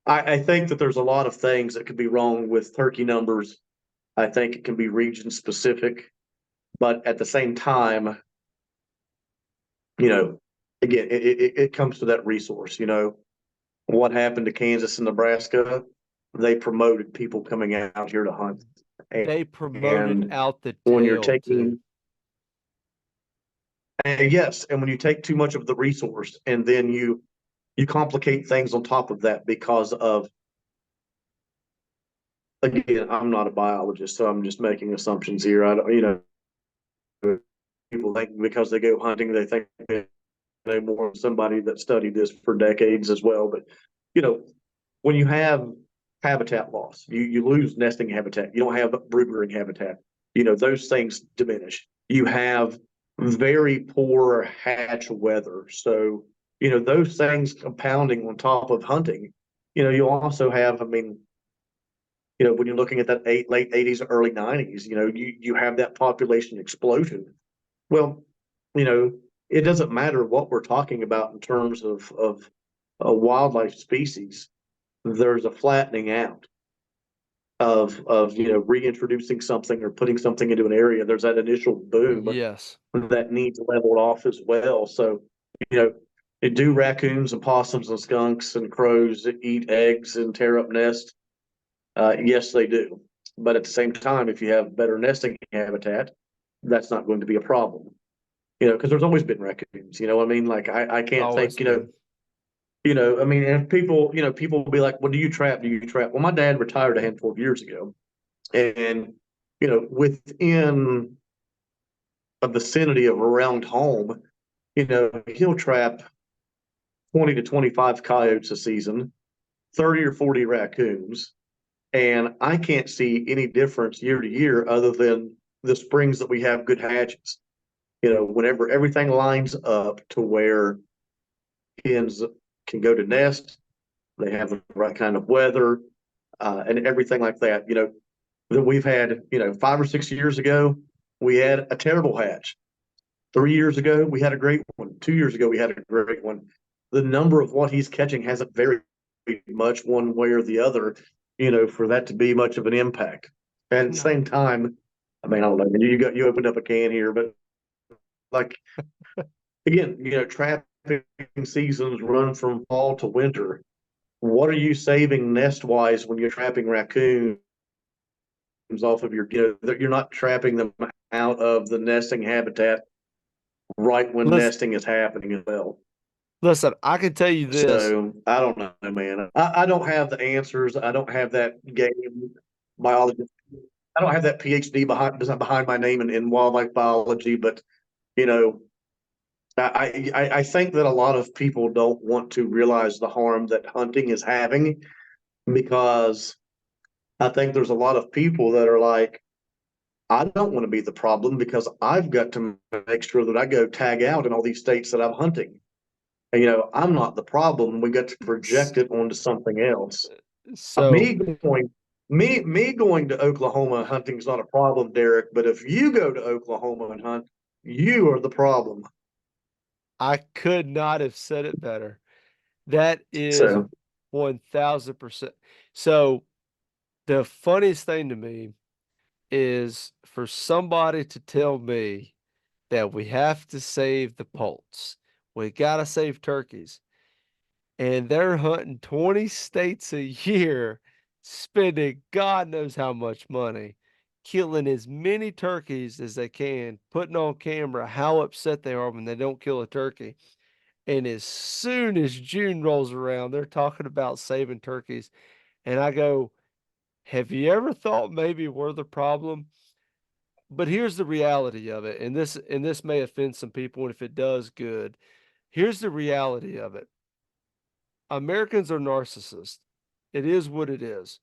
I think that there's a lot of things that could be wrong with turkey numbers. I think it can be region specific, but at the same time, you know, again, it comes to that resource. What happened to Kansas and Nebraska? They promoted people coming out here to hunt, They promoted and out the when you're tail too. taking, and yes, and when you take too much of the resource, and then you complicate things on top of that because of, again, I'm not a biologist, so I'm just making assumptions here. I don't, people think because they go hunting, they think they know more than somebody that studied this for decades as well. But you know, when you have habitat loss, you lose nesting habitat. You don't have brood rearing habitat. Those things diminish. You have very poor hatch weather. So, those things compounding on top of hunting, you'll also have, I mean, when you're looking at that late 80s, early 90s, you have that population explosion. Well, you know, it doesn't matter what we're talking about in terms of a wildlife species. There's a flattening out of reintroducing something or putting something into an area. There's that initial boom Yes. that needs leveled off as well. So, you know, do raccoons and possums and skunks and crows eat eggs and tear up nests? Yes, they do. But at the same time, if you have better nesting habitat, that's not going to be a problem. Because there's always been raccoons. I mean? Like I can't Always think, been. I mean, and people will be like, well, do you trap? Do you trap? Well, my dad retired a handful of years ago. And, within a vicinity of around home, he'll trap 20 to 25 coyotes a season, 30 or 40 raccoons. And I can't see any difference year to year other than the springs that we have good hatches. Whenever everything lines up to where hens can go to nest, they have the right kind of weather, and everything like that. That we've had, 5 or 6 years ago, we had a terrible hatch. 3 years ago, we had a great one. 2 years ago, we had a great one. The number of what he's catching hasn't varied much one way or the other, for that to be much of an impact. And at the No. same time, I mean, I don't know, you opened up a can here, but like again, trapping seasons run from fall to winter. What are you saving nest wise when you're trapping raccoons off of you're not trapping them out of the nesting habitat right when Listen, nesting is happening as well. listen, I can tell you this. So I don't know, man. I don't have the answers. I don't have that game biology. I don't have that PhD behind my name in wildlife biology, but you know, I think that a lot of people don't want to realize the harm that hunting is having because I think there's a lot of people that are like, I don't want to be the problem because I've got to make sure that I go tag out in all these states that I'm hunting. And, I'm not the problem. We got to S- project it onto something else. So Me going, me going to Oklahoma hunting is not a problem, Derek. But if you go to Oklahoma and hunt, you are the problem. I could not have said it better. That is So 1000%. So the funniest thing to me is for somebody to tell me that we have to save the poults. We gotta save turkeys. And they're hunting 20 states a year, spending God knows how much money, killing as many turkeys as they can, putting on camera how upset they are when they don't kill a turkey. And as soon as June rolls around, they're talking about saving turkeys. And I go, have you ever thought maybe we're the problem? But here's the reality of it, and this may offend some people, and if it does, good. Here's the reality of it. Americans are narcissists. It is what it is.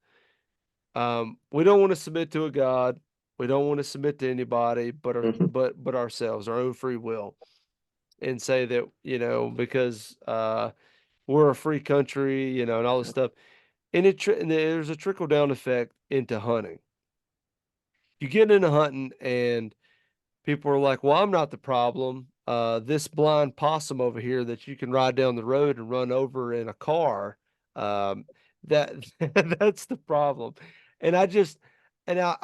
We don't want to submit to a God. We don't want to submit to anybody mhm. but ourselves, our own free will, and say that, because we're a free country, and all this stuff. And there's a trickle down effect into hunting. You get into hunting and people are like, well, I'm not the problem. This blind possum over here that you can ride down the road and run over in a car, um, that that's the problem. And I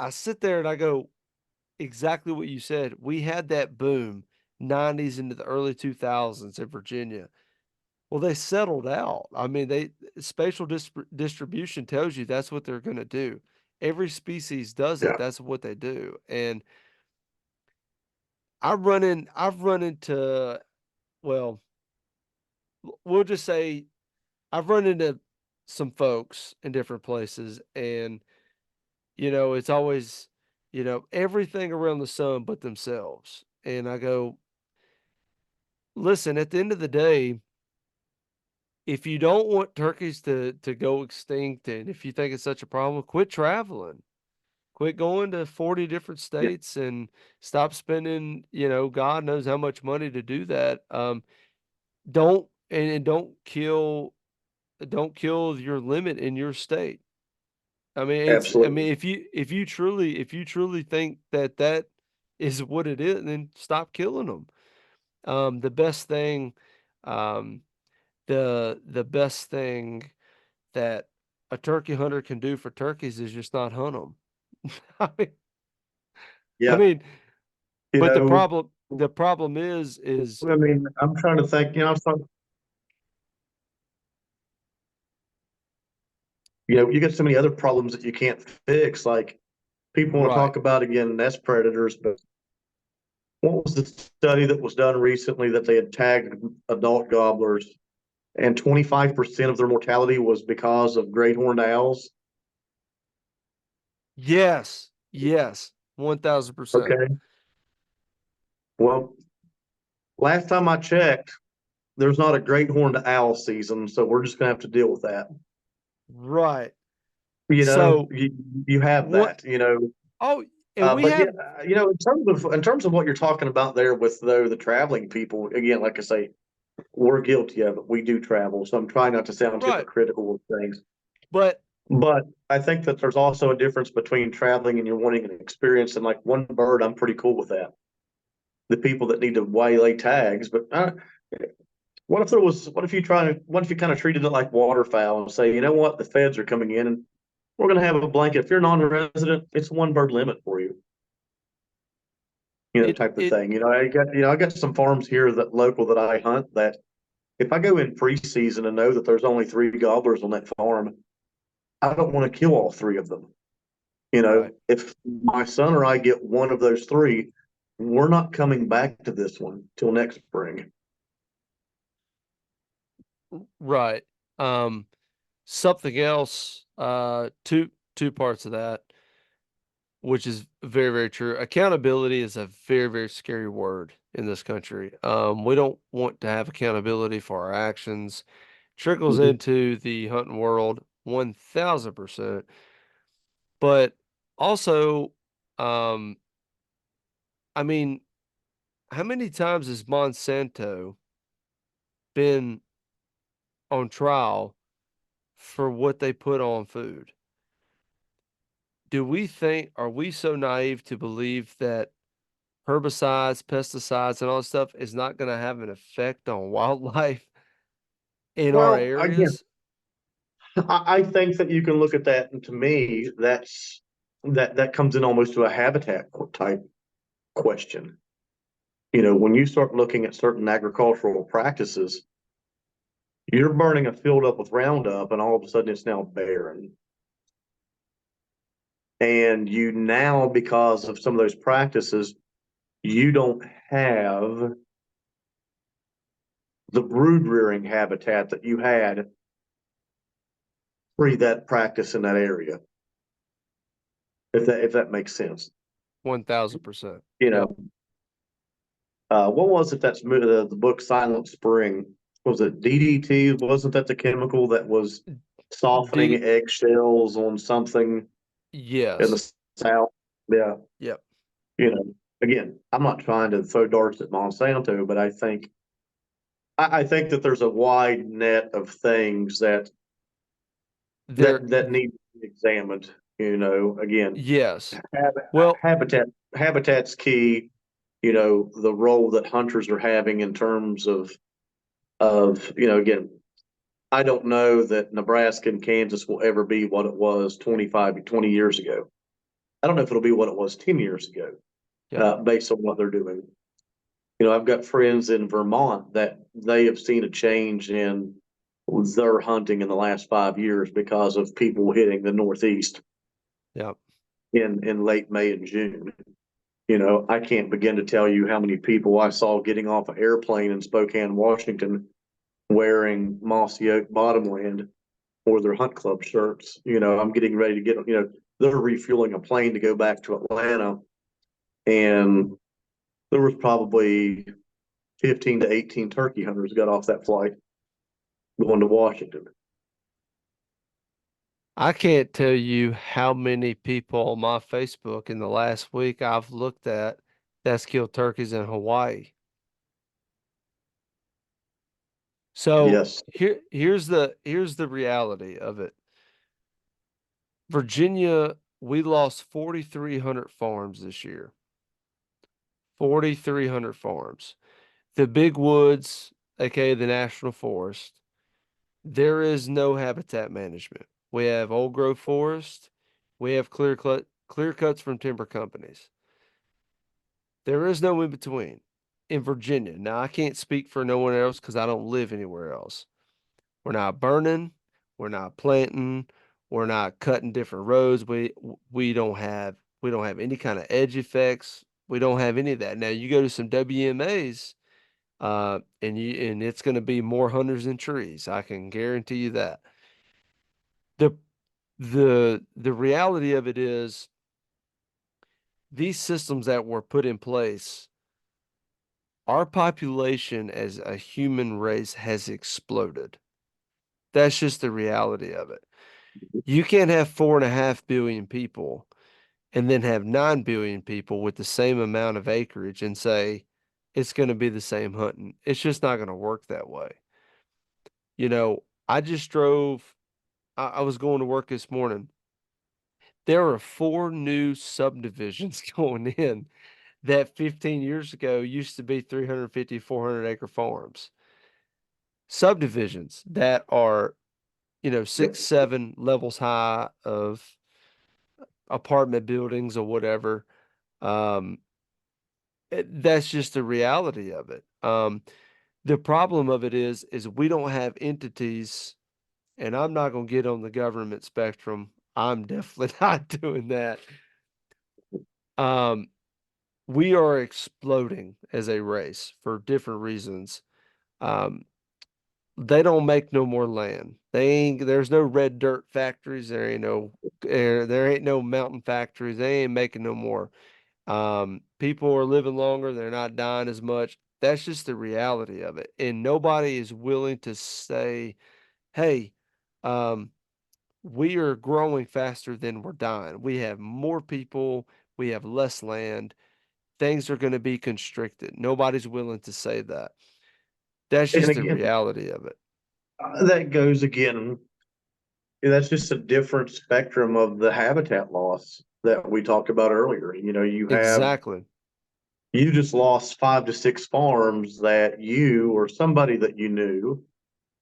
sit there and I go, exactly what you said. We had that boom, 90s into the early 2000s in Virginia. Well, they settled out. I mean, spatial distribution tells you that's what they're going to do. Every species does it. Yeah. That's what they do. And I've run into, well, we'll just say I've run into some folks in different places and it's always, everything around the sun but themselves. And I go, listen, at the end of the day, if you don't want turkeys to go extinct and if you think it's such a problem, quit traveling. Quit going to 40 different Yeah. states and stop spending, God knows how much money to do that. And don't kill your limit in your state. I mean, I Absolutely. mean, if you truly think that that is what it is, then stop killing them. The best thing, um, the best thing that a turkey hunter can do for turkeys is just not hunt them. I mean, I Yeah. mean, You but know, the problem is I mean, I'm trying to think, you get so many other problems that you can't fix. Like people want to right. talk about again nest predators, but what was the study that was done recently that they had tagged adult gobblers and 25% of their mortality was because of great horned owls? Yes, yes, 1000%. Okay. Well, last time I checked, there's not a great horned owl season, so we're just gonna have to deal with that. Right. You know, So you have what? that, you know. Oh, and we But yeah, have in terms of what you're talking about there with the traveling people, again, like I say, we're guilty of it. We do travel, so I'm trying not to sound right, hypocritical of things. but But I think that there's also a difference between traveling and you're wanting an experience. And like one bird, I'm pretty cool with that. The people that need to waylay tags, but what if you kind of treated it like waterfowl and say, you know what, the feds are coming in and we're going to have a blanket. If you're non-resident, it's one bird limit for you, it type of it thing. I got some farms here that local that I hunt that if I go in preseason and know that there's only three gobblers on that farm, I don't want to kill all three of them. right, If my son or I get one of those three, we're not coming back to this one till next spring. right. Um, something else, two parts of that, which is very, very true. Accountability is a very, very scary word in this country. We don't want to have accountability for our actions. Trickles Mhm. into the hunting world 1000%. But also, um, I mean, how many times has Monsanto been on trial for what they put on food? Are we so naive to believe that herbicides, pesticides, and all that stuff is not going to have an effect on wildlife in our Well, again, areas? I think that you can look at that, and to me, that comes in almost to a habitat type question. When you start looking at certain agricultural practices, you're burning a field up with Roundup, and all of a sudden it's now barren. And you now, because of some of those practices, you don't have the brood rearing habitat that you had pre that practice in that area. If that makes sense. 1000%. You Yep. know, what was it that's the book Silent Spring? Was it DDT? Wasn't that the chemical that was softening D eggshells on something in yes. the South? Yeah. Yep. Again, I'm not trying to throw darts at Monsanto, but I think that there's a wide net of things that There that that need to be examined. Again, yes. hab- Well, habitat's key. The role that hunters are having in terms again, I don't know that Nebraska and Kansas will ever be what it was 25, 20 years ago. I don't know if it'll be what it was 10 years ago, yep. based on what they're doing. I've got friends in Vermont that they have seen a change in their hunting in the last 5 years because of people hitting the Northeast Yep. in late May and June. I can't begin to tell you how many people I saw getting off an airplane in Spokane, Washington, wearing mossy oak bottomland or their hunt club shirts. I'm getting ready to they're refueling a plane to go back to Atlanta. And there was probably 15 to 18 turkey hunters got off that flight going to Washington. I can't tell you how many people on my Facebook in the last week I've looked at that's killed turkeys in Hawaii. So Yes. here's the reality of it. Virginia, we lost 4,300 farms this year. 4,300 farms. The big woods, aka the national forest, there is no habitat management. We have old growth forest. We have clear cuts from timber companies. There is no in between in Virginia. Now I can't speak for no one else because I don't live anywhere else. We're not burning. We're not planting. We're not cutting different roads. We don't have we don't have any kind of edge effects. We don't have any of that. Now you go to some WMAs, and it's going to be more hunters than trees. I can guarantee you that. The the reality of it is these systems that were put in place, our population as a human race has exploded. That's just the reality of it. You can't have 4.5 billion people and then have 9 billion people with the same amount of acreage and say it's going to be the same hunting. It's just not going to work that way. I just drove, I was going to work this morning. There are 4 new subdivisions going in that 15 years ago used to be 350, 400 acre farms. Subdivisions that are, 6, 7 levels high of apartment buildings or whatever. Um, that's just the reality of it. The problem of it is we don't have entities, and I'm not going to get on the government spectrum. I'm definitely not doing that. Um, we are exploding as a race for different reasons. Um, they don't make no more land. There's no red dirt factories. There ain't no mountain factories. They ain't making no more. People are living longer. They're not dying as much. That's just the reality of it. And nobody is willing to say, hey, um, we are growing faster than we're dying. We have more people. We have less land. Things are going to be constricted. Nobody's willing to say that. That's And just the again, reality of it. that goes again. That's just a different spectrum of the habitat loss that we talked about earlier. Exactly. You just lost 5 to 6 farms that you or somebody that you knew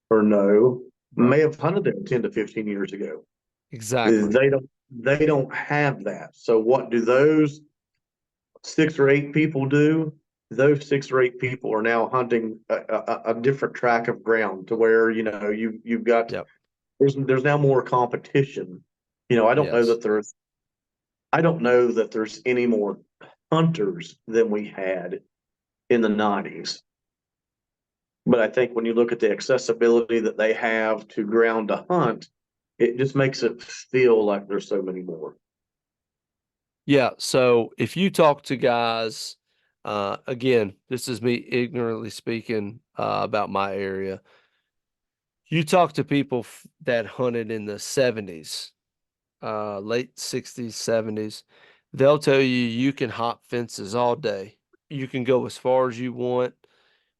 or know Right. may have hunted there 10 to 15 years ago. Exactly. They don't have that. So what do those 6 or 8 people do? Those 6 or 8 people are now hunting a different track of ground to where you've got Yep. there's now more competition. Yes. I don't know that there's any more hunters than we had in the 90s. But I think when you look at the accessibility that they have to ground to hunt, it just makes it feel like there's so many more. Yeah. So if you talk to guys, again, this is me ignorantly speaking about my area. You talk to people that hunted in the 70s, late 60s, 70s, they'll tell you can hop fences all day. You can go as far as you want.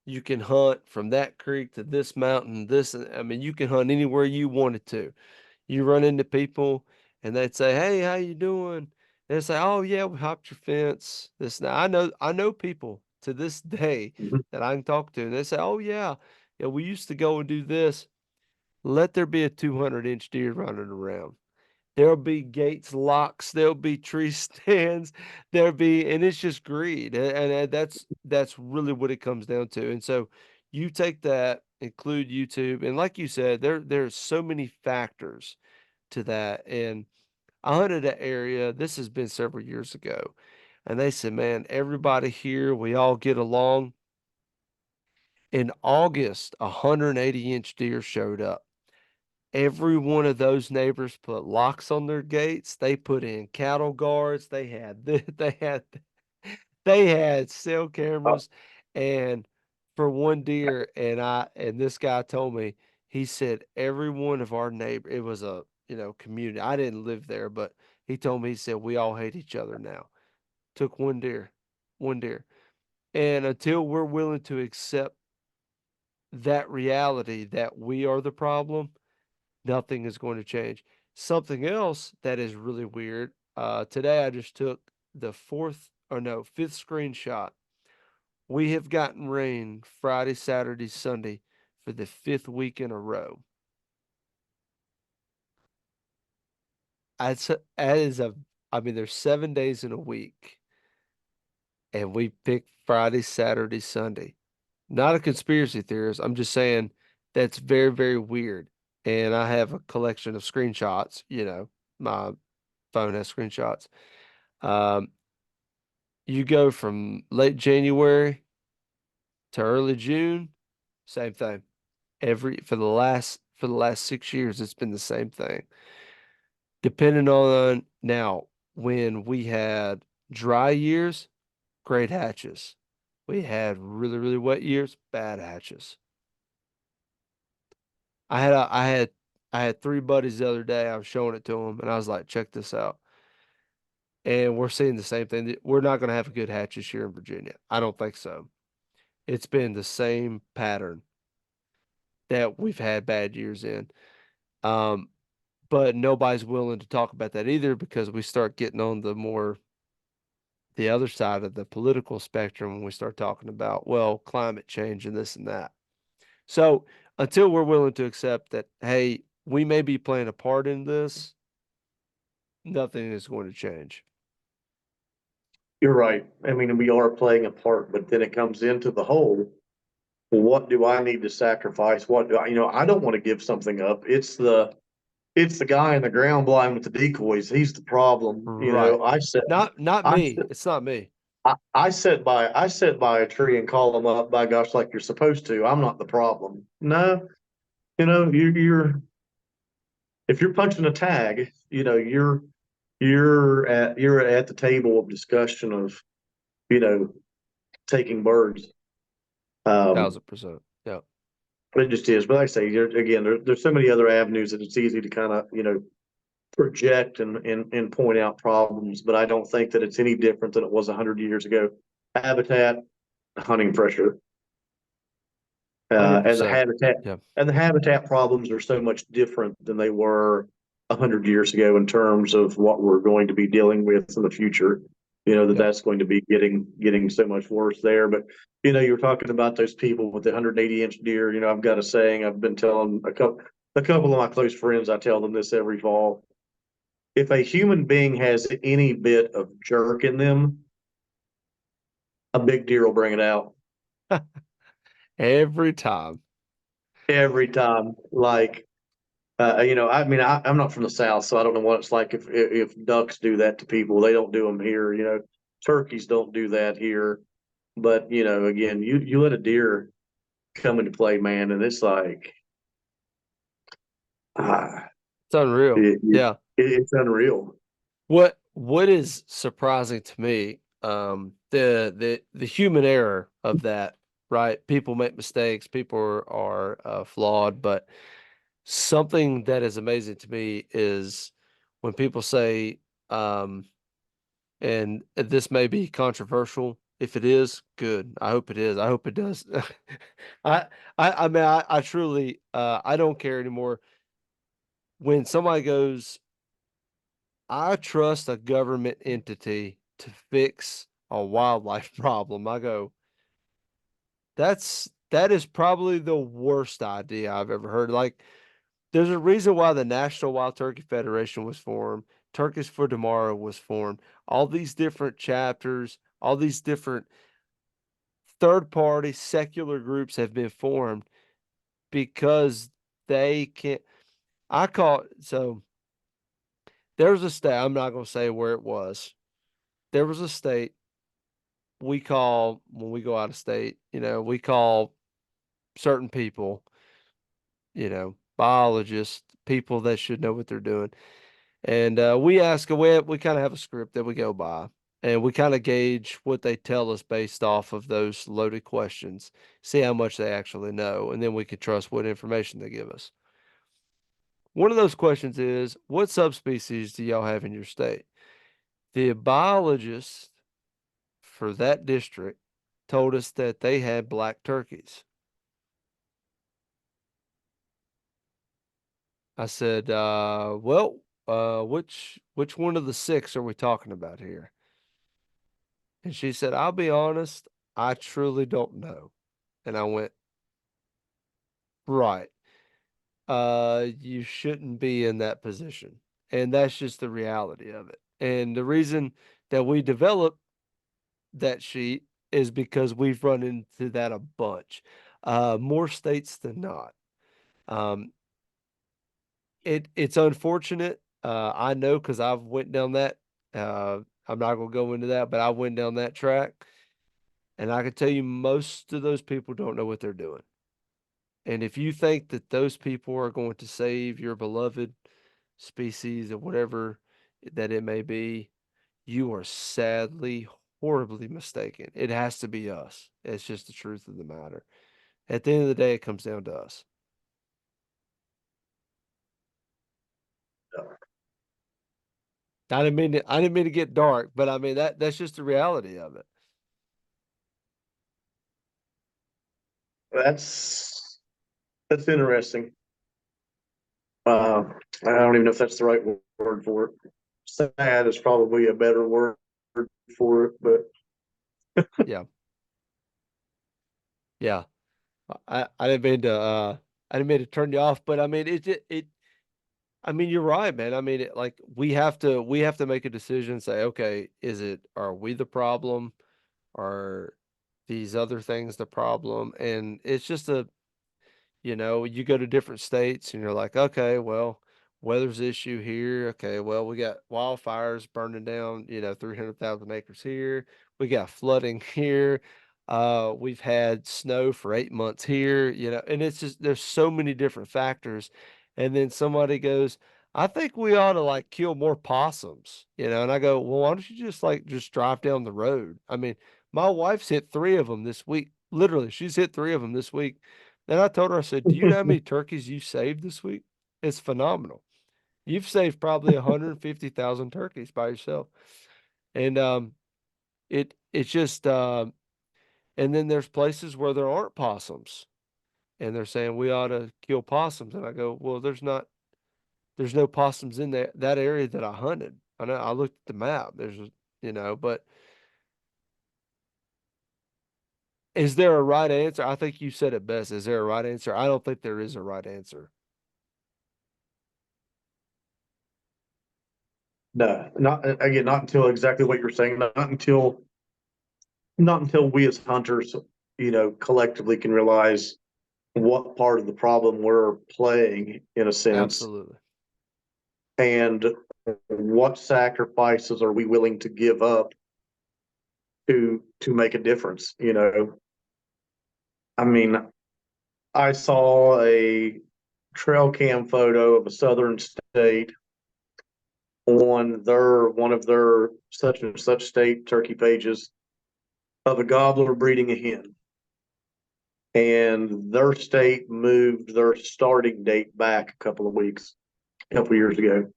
You can hunt from that creek to this mountain, I mean, you can hunt anywhere you wanted to. You run into people and they'd say, "Hey, how you doing?" They say, "Oh yeah, we hopped your fence." This now I know people to this day Mhm. that I can talk to, and they say, "Oh yeah, yeah, we used to go and do this." Let there be a 200-inch deer running around. There'll be gates, locks, there'll be tree stands, and it's just greed. And that's really what it comes down to. And so you take that, include YouTube, and like you said, there's so many factors to that. And I hunted an area, this has been several years ago, and they said, man, everybody here, we all get along. In August, a 180-inch deer showed up. Every one of those neighbors put locks on their gates. They put in cattle guards. They had cell Uh, cameras, and for one deer, and this guy told me, he said every one of our neighbor, it was a community. I didn't live there, but he told me, he said we all hate each other now. Took one deer, and until we're willing to accept that reality that we are the problem, nothing is going to change. Something else that is really weird. Today I just took the fifth screenshot. We have gotten rain Friday, Saturday, Sunday for the fifth week in a row. That is I mean, there's 7 days in a week, and we picked Friday, Saturday, Sunday. Not a conspiracy theorist. I'm just saying that's very, very weird. And I have a collection of screenshots. My phone has screenshots. Um, you go from late January to early June, same thing. For the last 6 years, it's been the same thing. Depending on now, when we had dry years, great hatches. We had really, really wet years, bad hatches. I had a, I had three buddies the other day. I was showing it to them, and I was like, "Check this out." And we're seeing the same thing. We're not going to have a good hatches here in Virginia. I don't think so. It's been the same pattern that we've had bad years in. Um, but nobody's willing to talk about that either because we start getting on the other side of the political spectrum when we start talking about, well, climate change and this and that. So until we're willing to accept that, hey, we may be playing a part in this, nothing is going to change. You're right. I mean, we are playing a part, but then it comes into the whole. Well, what do I need to sacrifice? What do I don't want to give something up. It's the guy in the ground blind with the decoys. He's the problem. Right. I said Not I me. It's not me. I sit by a tree and call them up, by gosh, like you're supposed to. I'm not the problem. No, you're if you're punching a tag, you're at the table of discussion of, you know, taking birds. Um, 1000%. Yeah. it just is. But like I say, again, there's so many other avenues that it's easy to kind of, project and point out problems, but I don't think that it's any different than it was 100 years ago. Habitat, hunting pressure, and the 100%. habitat Yeah. and the habitat problems are so much different than they were 100 years ago in terms of what we're going to be dealing with in the future. Yep. That's going to be getting so much worse there. But you were talking about those people with the 180-inch deer. I've got a saying I've been telling a couple of my close friends. I tell them this every fall. If a human being has any bit of jerk in them, a big deer will bring it out Every time. every time. Like, I mean, I'm not from the South, so I don't know what it's like if ducks do that to people. They don't do them here. Turkeys don't do that here. But again, you let a deer come into play, man, and it's like, ah, It's unreal. it, it, Yeah. it's unreal. What is surprising to me, the human error of that, right? People make mistakes, people are flawed, but something that is amazing to me is when people say, um, and this may be controversial. If it is, good. I hope it is. I hope it does. I I mean I truly I don't care anymore. When somebody goes, I trust a government entity to fix a wildlife problem. I go, that is probably the worst idea I've ever heard. Like, there's a reason why the National Wild Turkey Federation was formed, Turkeys for Tomorrow was formed, all these different chapters, all these different third party secular groups have been formed because they can't. I call so there's a state, I'm not going to say where it was. There was a state we call when we go out of state, we call certain people, biologists, people that should know what they're doing. And we kind of have a script that we go by, and we kind of gauge what they tell us based off of those loaded questions, see how much they actually know, and then we can trust what information they give us. One of those questions is, what subspecies do y'all have in your state? The biologist for that district told us that they had black turkeys. I said, well, which one of the six are we talking about here? And she said, I'll be honest, I truly don't know. And I went, right. You shouldn't be in that position. And that's just the reality of it. And the reason that we developed that sheet is because we've run into that a bunch, more states than not. Um, it's unfortunate. I know because I've went down that. I'm not gonna go into that, but I went down that track, and I can tell you most of those people don't know what they're doing. And if you think that those people are going to save your beloved species or whatever that it may be, you are sadly, horribly mistaken. It has to be us. It's just the truth of the matter. At the end of the day, it comes down to us. I didn't mean to get dark, but I mean that's just the reality of it. That's interesting. I don't even know if that's the right word for it. Sad is probably a better word for it, but Yeah. Yeah. I didn't mean to I didn't mean to turn you off, but I mean it I mean you're right, man. I mean like we have to make a decision, say, okay, are we the problem? Are these other things the problem? And it's just you go to different states and you're like, okay, well, weather's issue here. Okay, well, we got wildfires burning down, 300,000 acres here. We got flooding here. We've had snow for 8 months here, and it's just there's so many different factors. And then somebody goes, I think we ought to like kill more possums, and I go, well, why don't you just drive down the road? I mean, my wife's hit three of them this week. Literally, she's hit three of them this week. Then I told her, I said, do you know how many turkeys you saved this week? It's phenomenal. You've saved probably 150,000 turkeys by yourself. And it's just and then there's places where there aren't possums. And they're saying we ought to kill possums. And I go, well, there's no possums in that area that I hunted. I know I looked at the map. But is there a right answer? I think you said it best. Is there a right answer? I don't think there is a right answer. no, not again, not until exactly what you're saying, not until we as hunters, collectively can realize what part of the problem we're playing in a sense, Absolutely. and what sacrifices are we willing to give up to make a difference. I mean, I saw a trail cam photo of a southern state on one of their such and such state turkey pages of a gobbler breeding a hen. And their state moved their starting date back a couple of weeks, a couple of years ago.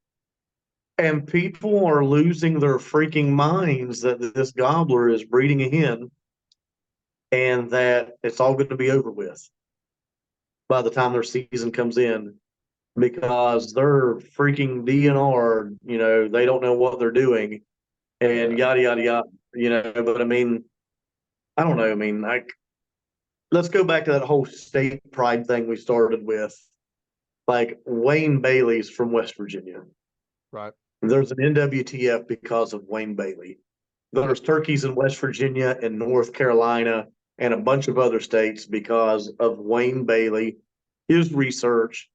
And people are losing their freaking minds that this gobbler is breeding a hen and that it's all going to be over with by the time their season comes in because they're freaking DNR, they don't know what they're doing and Yeah. yada, yada, yada, but I mean, I don't know. I mean, let's go back to that whole state pride thing we started with. Like Wayne Bailey's from West Virginia. Right. There's an NWTF because of Wayne Bailey. There's turkeys in West Virginia and North Carolina and a bunch of other states because of Wayne Bailey, his research,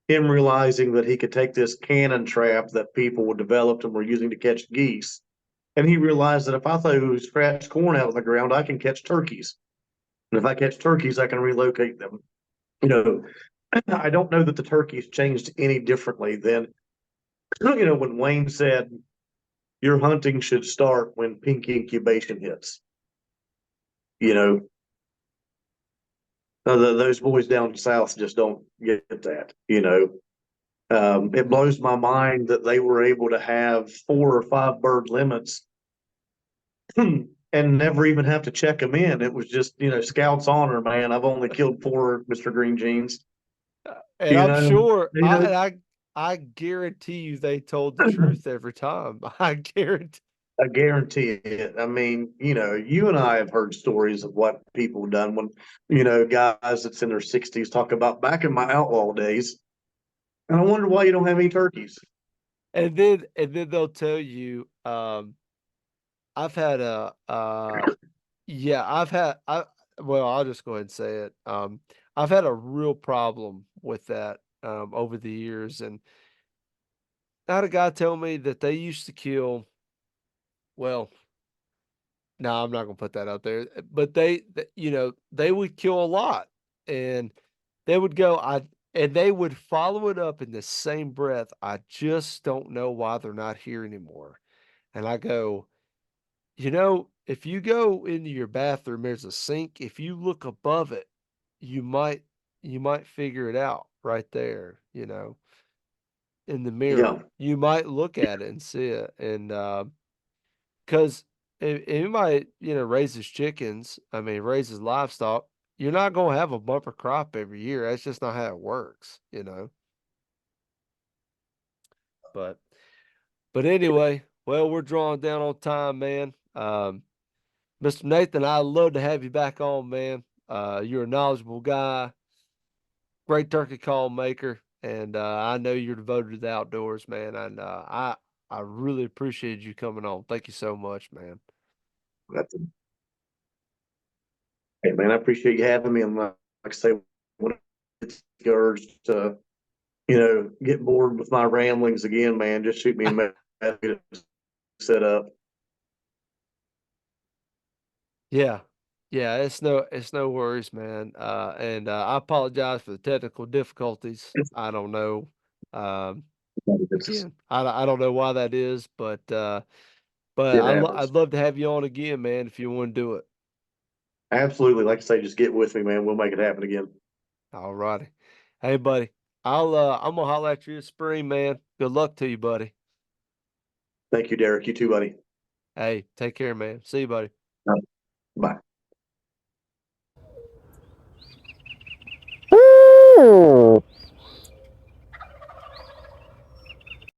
him realizing that he could take this cannon trap that people developed and were using to catch geese. And he realized that if I throw scratch corn out of the ground, I can catch turkeys. And if I catch turkeys, I can relocate them. You know, I don't know that the turkeys changed any differently than, when Wayne said, your hunting should start when pink incubation hits. You know, those boys down south just don't get that. It blows my mind that they were able to have 4 or 5 bird limits and never even have to check them in. It was just, Scout's honor, man. I've only killed 4, Mr. Green Jeans. And You I'm know, sure you know, I guarantee you they told the truth every time. I guarantee. I guarantee it. I mean, you and I have heard stories of what people have done when, guys that's in their 60s talk about back in my outlaw days. And I wonder why you don't have any turkeys. And then they'll tell you, I've had yeah, well, I'll just go ahead and say it. I've had a real problem with that over the years, and I had a guy tell me that they used to kill, well, no, I'm not gonna put that out there, but they would kill a lot, and they would go, and they would follow it up in the same breath. I just don't know why they're not here anymore. And I go, if you go into your bathroom, there's a sink. If you look above it, you might you might figure it out right there, in the Yeah. mirror. You might look at it and see it. And 'cause if anybody, raises chickens, I mean, raises livestock, you're not gonna have a bumper crop every year. That's just not how it works. But anyway, well, we're drawing down on time, man. Mr. Nathan, I'd love to have you back on, man. You're a knowledgeable guy, great turkey call maker, and I know you're devoted to the outdoors, man. And I really appreciate you coming on. Thank you so much, man. That's Hey, man, I appreciate you having me. And like I say, when it's urged to, get bored with my ramblings again, man, just shoot me a message to set up. Yeah. Yeah, it's no worries, man. And I apologize for the technical difficulties. I don't know. Um, It's, again, I don't know why that is, but it I'd happens. love to have you on again, man, if you want to do it. Absolutely. Like I say, just get with me, man. We'll make it happen again. All righty. Hey, buddy. I'm gonna holler at you this spring, man. Good luck to you, buddy. Thank you, Derek. You too, buddy. Hey, take care, man. See you, buddy. Bye.